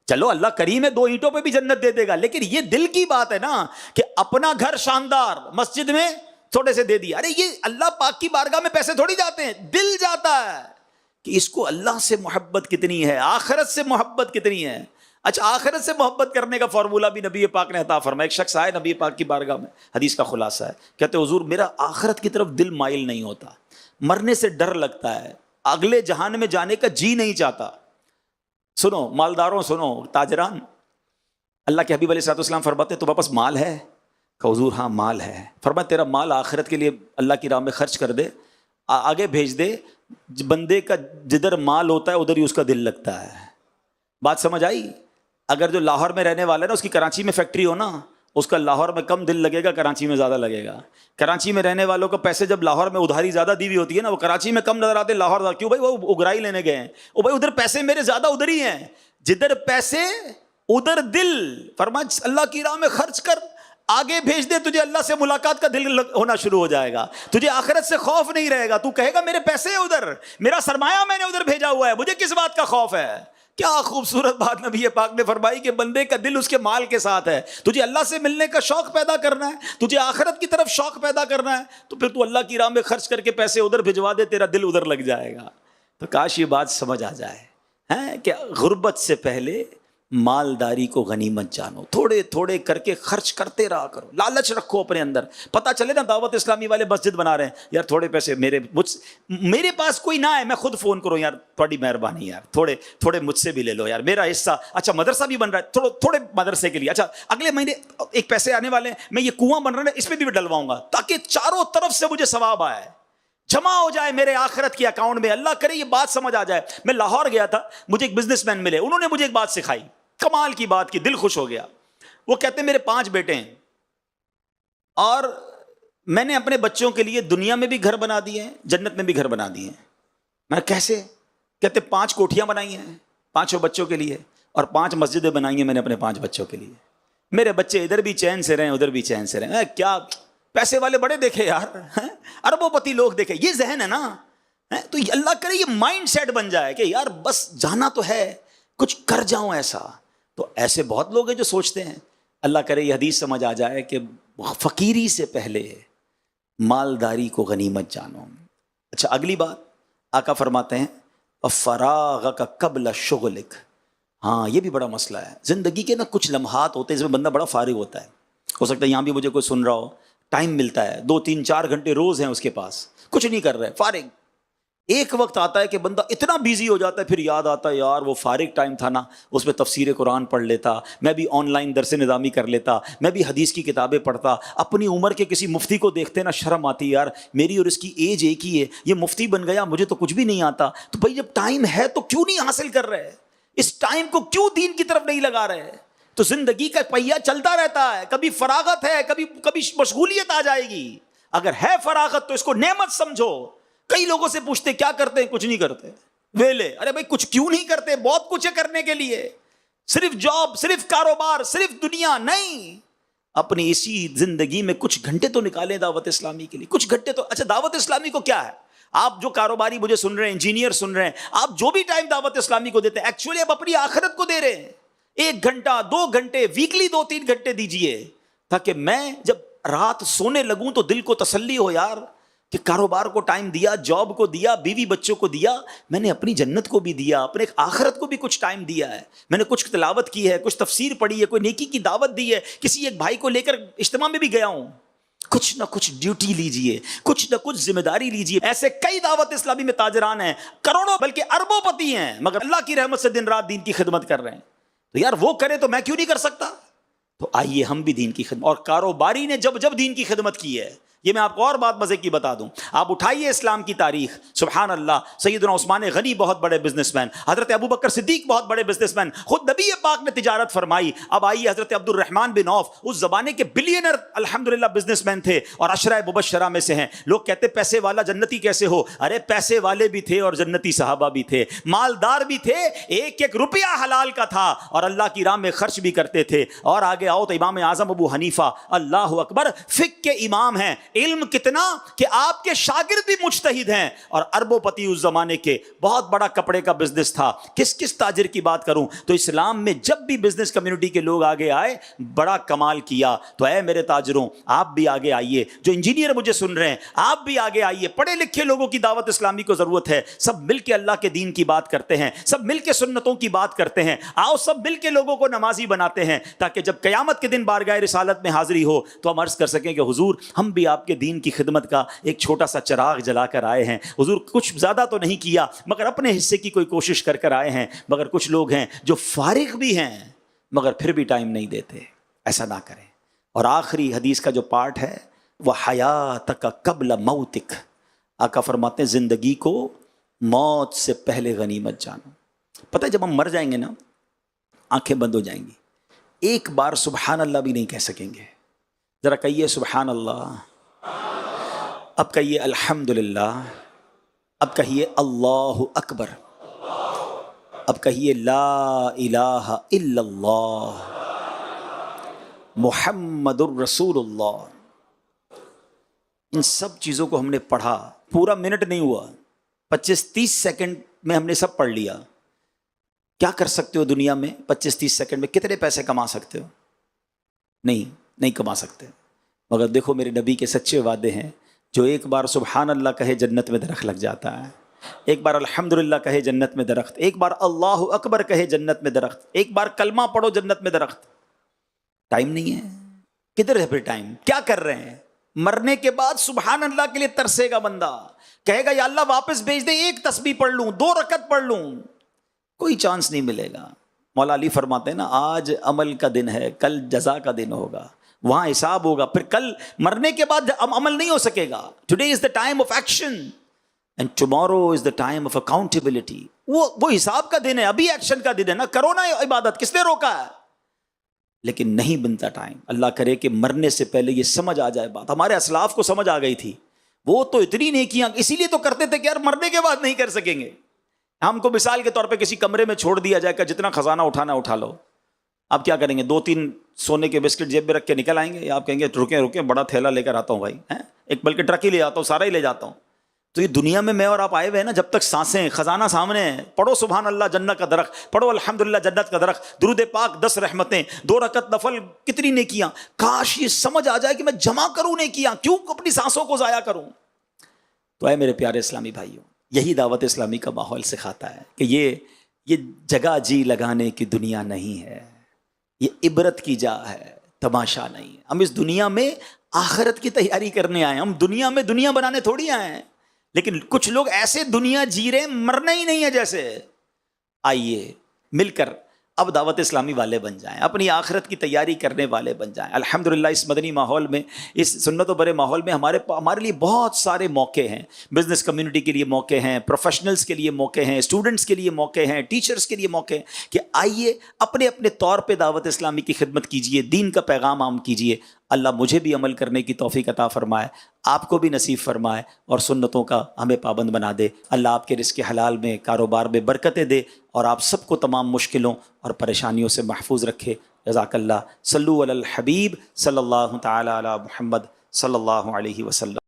چلو اللہ کریم ہے 2 اینٹوں پہ بھی جنت دے دے گا, لیکن یہ دل کی بات ہے نا کہ اپنا گھر شاندار مسجد میں تھوڑے سے دے دیا. ارے یہ اللہ پاک کی بارگاہ میں پیسے تھوڑی جاتے ہیں, دل جاتا ہے کہ اس کو اللہ سے محبت کتنی ہے, آخرت سے محبت کتنی ہے. اچھا آخرت سے محبت کرنے کا فارمولہ بھی نبی پاک نے عطا فرمایا. ایک شخص آئے نبی پاک کی بارگاہ میں, حدیث کا خلاصہ ہے, کہتے حضور میرا آخرت کی طرف دل مائل نہیں ہوتا, مرنے سے ڈر لگتا ہے, اگلے جہان میں جانے کا جی نہیں چاہتا. سنو مالداروں, سنو تاجران, اللہ کے حبیب علیہ الصلوۃ والسلام فرماتے تمہارے پاس مال ہے؟ کہ حضور ہاں مال ہے. فرمایا تیرا مال آخرت کے لیے اللہ کی راہ میں خرچ کر دے, آگے بھیج دے. بندے کا جدھر مال ہوتا ہے ادھر ہی اس کا دل لگتا ہے. بات سمجھ آئی؟ اگر جو لاہور میں رہنے والا ہے نا اس کی کراچی میں فیکٹری ہو نا, اس کا لاہور میں کم دل لگے گا, کراچی میں زیادہ لگے گا. کراچی میں رہنے والوں کو پیسے جب لاہور میں ادھاری زیادہ دی ہوئی ہوتی ہے نا, وہ کراچی میں کم نظر آتے, لاہور کیوں بھائی وہ اگرائی لینے گئے ہیں, او بھائی ادھر پیسے میرے زیادہ ادھر ہی ہیں. جدھر پیسے ادھر دل. فرمایا اللہ کی راہ میں خرچ کر, آگے بھیج دے, تجھے اللہ سے ملاقات کا دل ہونا شروع ہو جائے گا, تجھے آخرت سے خوف نہیں رہے گا. تو کہے گا میرے پیسے ہیں ادھر, میرا سرمایہ میں نے ادھر بھیجا ہوا ہے, مجھے کس بات کا خوف ہے. کیا خوبصورت بات نبی پاک نے فرمائی کہ بندے کا دل اس کے مال کے ساتھ ہے. تجھے اللہ سے ملنے کا شوق پیدا کرنا ہے, تجھے آخرت کی طرف شوق پیدا کرنا ہے, تو پھر تو اللہ کی راہ میں خرچ کر کے پیسے ادھر بھجوا دے, تیرا دل ادھر لگ جائے گا. تو کاش یہ بات سمجھ آ جائے کہ غربت سے پہلے مالداری کو غنیمت جانو, تھوڑے تھوڑے کر کے خرچ کرتے رہا کرو, لالچ رکھو اپنے اندر. پتہ چلے نا دعوت اسلامی والے مسجد بنا رہے ہیں, یار تھوڑے پیسے میرے پاس کوئی نہ ہے, میں خود فون کروں یار تھوڑی مہربانی یار تھوڑے تھوڑے مجھ سے بھی لے لو یار, میرا حصہ. اچھا مدرسہ بھی بن رہا ہے, تھوڑے مدرسے کے لیے, اچھا اگلے مہینے ایک پیسے آنے والے ہیں, میں یہ کنواں بن رہا ہے اس میں بھی ڈلواؤں گا, تاکہ چاروں طرف سے مجھے ثواب آئے, جمع ہو جائے میرے آخرت کی اکاؤنٹ میں. اللہ کرے یہ بات سمجھ آ جائے. میں لاہور گیا تھا, مجھے ایک بزنس مین ملے, انہوں نے مجھے ایک بات سکھائی, کمال کی بات کی, دل خوش ہو گیا. وہ کہتے ہیں میرے 5 بیٹے ہیں اور میں نے اپنے بچوں کے لیے دنیا میں بھی گھر بنا دیے ہیں, جنت میں بھی گھر بنا دیے ہیں. میں کیسے؟ کہتے 5 کوٹھیاں بنائی ہیں 5 بچوں کے لیے, اور 5 مسجدیں بنائی ہیں میں نے اپنے 5 بچوں کے لیے. میرے بچے ادھر بھی چین سے رہیں ادھر بھی چین سے رہیں. کیا پیسے والے بڑے دیکھے یار, اربوں پتی لوگ دیکھے, یہ ذہن ہے نا. تو اللہ کرے یہ مائنڈ سیٹ بن جائے کہ یار بس جانا تو ہے, کچھ کر جاؤں ایسا. تو ایسے بہت لوگ ہیں جو سوچتے ہیں. اللہ کرے یہ حدیث سمجھ آ جائے کہ فقیری سے پہلے مالداری کو غنیمت جانو. اچھا اگلی بات آقا فرماتے ہیں فراغک قبل شغلک. ہاں یہ بھی بڑا مسئلہ ہے. زندگی کے نا کچھ لمحات ہوتے ہیں جس میں بندہ بڑا فارغ ہوتا ہے. ہو سکتا ہے یہاں بھی مجھے کوئی سن رہا ہو, ٹائم ملتا ہے 2 3 4 گھنٹے روز ہیں اس کے پاس, کچھ نہیں کر رہے, فارغ. ایک وقت آتا ہے کہ بندہ اتنا بیزی ہو جاتا ہے, پھر یاد آتا ہے یار وہ فارغ ٹائم تھا نا, اس میں تفسیر قرآن پڑھ لیتا, میں بھی آن لائن درس نظامی کر لیتا, میں بھی حدیث کی کتابیں پڑھتا. اپنی عمر کے کسی مفتی کو دیکھتے نا شرم آتی, یار میری اور اس کی ایج ایک ہی ہے, یہ مفتی بن گیا مجھے تو کچھ بھی نہیں آتا. تو بھائی جب ٹائم ہے تو کیوں نہیں حاصل کر رہے, اس ٹائم کو کیوں دین کی طرف نہیں لگا رہے. تو زندگی کا پہیہ چلتا رہتا ہے, کبھی فراغت ہے کبھی مشغولیت آ جائے گی. اگر ہے فراغت تو اس کو نعمت سمجھو. کئی لوگوں سے پوچھتے کیا کرتے ہیں, کچھ نہیں کرتے, ویلے. ارے بھائی کچھ کیوں نہیں کرتے, بہت کچھ ہے کرنے کے لیے, صرف جاب, صرف کاروبار, صرف دنیا نہیں. اپنی اسی زندگی میں کچھ گھنٹے تو نکالیں دعوت اسلامی کے لیے, کچھ گھنٹے تو. اچھا دعوت اسلامی کو کیا ہے, آپ جو کاروباری مجھے سن رہے ہیں, انجینئر سن رہے ہیں, آپ جو بھی ٹائم دعوت اسلامی کو دیتے ہیں ایکچولی آپ اپنی آخرت کو دے رہے ہیں. 1 گھنٹہ 2 گھنٹے ویکلی 2 3 گھنٹے دیجئے, تاکہ میں جب رات سونے لگوں تو دل کو تسلی ہو یار کہ کاروبار کو ٹائم دیا، جاب کو دیا، بیوی بچوں کو دیا، میں نے اپنی جنت کو بھی دیا، اپنے آخرت کو بھی کچھ ٹائم دیا ہے، میں نے کچھ تلاوت کی ہے، کچھ تفسیر پڑھی ہے، کوئی نیکی کی دعوت دی ہے، کسی ایک بھائی کو لے کر اجتماع میں بھی گیا ہوں۔ کچھ نہ کچھ ڈیوٹی لیجئے، کچھ نہ کچھ ذمہ داری لیجئے۔ ایسے کئی دعوت اسلامی میں تاجران ہیں، کروڑوں بلکہ اربوں پتی ہیں، مگر اللہ کی رحمت سے دن رات دین کی خدمت کر رہے ہیں۔ تو یار وہ کرے تو میں کیوں نہیں کر سکتا؟ تو آئیے ہم بھی دین کی خدمت، اور کاروباری نے جب جب دین کی خدمت کی ہے، یہ میں آپ کو اور بات مزے کی بتا دوں، آپ اٹھائیے اسلام کی تاریخ، سبحان اللہ، سیدنا عثمان غنی بہت بڑے بزنس مین، حضرت ابوبکر صدیق بہت بڑے بزنس مین، خود نبی پاک نے تجارت فرمائی۔ اب آئیے حضرت عبد الرحمن بن عوف اس زمانے کے بلینر الحمدللہ بزنس مین تھے اور عشرہ مبشرہ میں سے ہیں۔ لوگ کہتے پیسے والا جنتی کیسے ہو؟ ارے پیسے والے بھی تھے اور جنتی صحابہ بھی تھے، مالدار بھی تھے، ایک ایک روپیہ حلال کا تھا اور اللہ کی راہ میں خرچ بھی کرتے تھے۔ اور آگے آؤ تو امام اعظم ابو حنیفہ، اللہ اکبر، فقہ کے امام ہیں، علم کتنا کہ آپ کے شاگرد بھی مجتہد ہیں، اور اربوں پتی اس زمانے کے، بہت بڑا کپڑے کا بزنس تھا۔ کس تاجر کی بات کروں؟ تو اسلام میں جب بھی بزنس کمیونٹی کے لوگ آگے آئے بڑا کمال کیا۔ تو اے میرے تاجروں، آپ بھی آگے آئیے، جو انجینئر مجھے سن رہے ہیں آپ بھی آگے آئیے، پڑھے لکھے لوگوں کی دعوت اسلامی کو ضرورت ہے، سب مل کے اللہ کے دین کی بات کرتے ہیں، سب مل کے سنتوں کی بات کرتے ہیں، آؤ سب مل کے لوگوں کو نمازی بناتے ہیں، تاکہ جب قیامت کے دن بارگاہ رسالت میں حاضری ہو تو ہم عرض کر سکیں کہ حضور ہم بھی آپ کے دین کی خدمت کا ایک چھوٹا سا چراغ جلا کر آئے ہیں، حضور کچھ زیادہ تو نہیں کیا مگر اپنے حصے کی کوئی کوشش کر آئے ہیں۔ مگر کچھ لوگ ہیں جو فارغ بھی ہیں مگر پھر بھی ٹائم نہیں دیتے، ایسا نہ کریں۔ اور آخری حدیث کا جو پارٹ ہے وہ حیاتک قبل موتک، آقا فرماتے ہیں زندگی کو موت سے پہلے غنیمت جانو۔ پتہ ہے جب ہم مر جائیں گے نا، آنکھیں بند ہو جائیں گی، ایک بار سبحان اللہ بھی نہیں کہہ سکیں گے۔ ذرا کہیے سبحان اللہ، اب کہیے الحمدللہ، اب کہیے اللہ اکبر، اب کہیے لا الہ الا اللہ محمد الرسول اللہ۔ ان سب چیزوں کو ہم نے پڑھا، پورا منٹ نہیں ہوا، 25-30 سیکنڈ میں ہم نے سب پڑھ لیا۔ کیا کر سکتے ہو دنیا میں 25-30 سیکنڈ میں؟ کتنے پیسے کما سکتے ہو؟ نہیں کما سکتے، مگر دیکھو میرے نبی کے سچے وعدے ہیں، جو ایک بار سبحان اللہ کہے جنت میں درخت لگ جاتا ہے، ایک بار الحمدللہ کہے جنت میں درخت، ایک بار اللہ اکبر کہے جنت میں درخت، ایک بار کلمہ پڑھو جنت میں درخت۔ ٹائم نہیں ہے، کدھر ہے پھر ٹائم؟ کیا کر رہے ہیں؟ مرنے کے بعد سبحان اللہ کے لیے ترسے گا بندہ، کہے گا یا اللہ واپس بھیج دے، ایک تسبیح پڑھ لوں، 2 رکعت پڑھ لوں، کوئی چانس نہیں ملے گا۔ مولا علی فرماتے ہیں نا، آج عمل کا دن ہے، کل جزا کا دن ہوگا، وہاں حساب ہوگا، پھر کل مرنے کے بعد عمل نہیں ہو سکے گا۔ Today is the time of action and tomorrow is the time of accountability. وہ حساب کا دن ہے، ابھی ایکشن کا دن ہے نا۔ کرو نا عبادت، کس نے روکا ہے؟ لیکن نہیں بنتا ٹائم۔ اللہ کرے کہ مرنے سے پہلے یہ سمجھ آ جائے بات۔ ہمارے اسلاف کو سمجھ آ گئی تھی، وہ تو اتنی نیکیاں اسی لیے تو کرتے تھے کہ یار مرنے کے بعد نہیں کر سکیں گے۔ ہم کو مثال کے طور پہ کسی کمرے میں چھوڑ دیا جائے کہ جتنا خزانہ اٹھانا اٹھا لو، آپ کیا کریں گے؟ 2-3 سونے کے بسکٹ جیب میں رکھ کے نکل آئیں گے، یا آپ کہیں گے رکیں بڑا تھیلا لے کر آتا ہوں بھائی، ایک بلکہ ٹرک ہی لے آتا ہوں، سارا ہی لے جاتا ہوں۔ تو یہ دنیا میں اور آپ آئے ہوئے ہیں نا، جب تک سانسیں، خزانہ سامنے ہے، پڑھو سبحان اللہ جنت کا درخت، پڑھو الحمدللہ جنت کا درخت، درود پاک 10 رحمتیں، 2 رکعت نفل، کتنی نیکیاں۔ کاش یہ سمجھ آ جائے کہ میں جمع کروں نیکیاں، کیوں اپنی سانسوں کو ضائع کروں۔ تو اے میرے پیارے اسلامی بھائیوں، یہی دعوت اسلامی کا ماحول سکھاتا ہے کہ یہ جگہ جی لگانے کی دنیا نہیں ہے، یہ عبرت کی جا ہے، تماشا نہیں۔ ہم اس دنیا میں آخرت کی تیاری کرنے آئے ہیں، ہم دنیا میں دنیا بنانے تھوڑی آئے ہیں۔ لیکن کچھ لوگ ایسے دنیا جی رہے مرنا ہی نہیں ہے جیسے۔ آئیے مل کر اب دعوت اسلامی والے بن جائیں، اپنی آخرت کی تیاری کرنے والے بن جائیں۔ الحمدللہ اس مدنی ماحول میں، اس سنت و برے ماحول میں ہمارے لیے بہت سارے موقع ہیں۔ بزنس کمیونٹی کے لیے موقع ہیں، پروفیشنلز کے لیے موقع ہیں، اسٹوڈنٹس کے لیے موقع ہیں، ٹیچرز کے لیے موقع ہیں کہ آئیے اپنے اپنے طور پہ دعوت اسلامی کی خدمت کیجیے، دین کا پیغام عام کیجیے۔ اللہ مجھے بھی عمل کرنے کی توفیق عطا فرمائے، آپ کو بھی نصیب فرمائے، اور سنتوں کا ہمیں پابند بنا دے۔ اللہ آپ کے رزق حلال میں، کاروبار میں برکتیں دے، اور آپ سب کو تمام مشکلوں اور پریشانیوں سے محفوظ رکھے۔ جزاک اللہ۔ صلو علی الحبیب صلی اللہ تعالی علی محمد صلی اللہ علیہ وسلم۔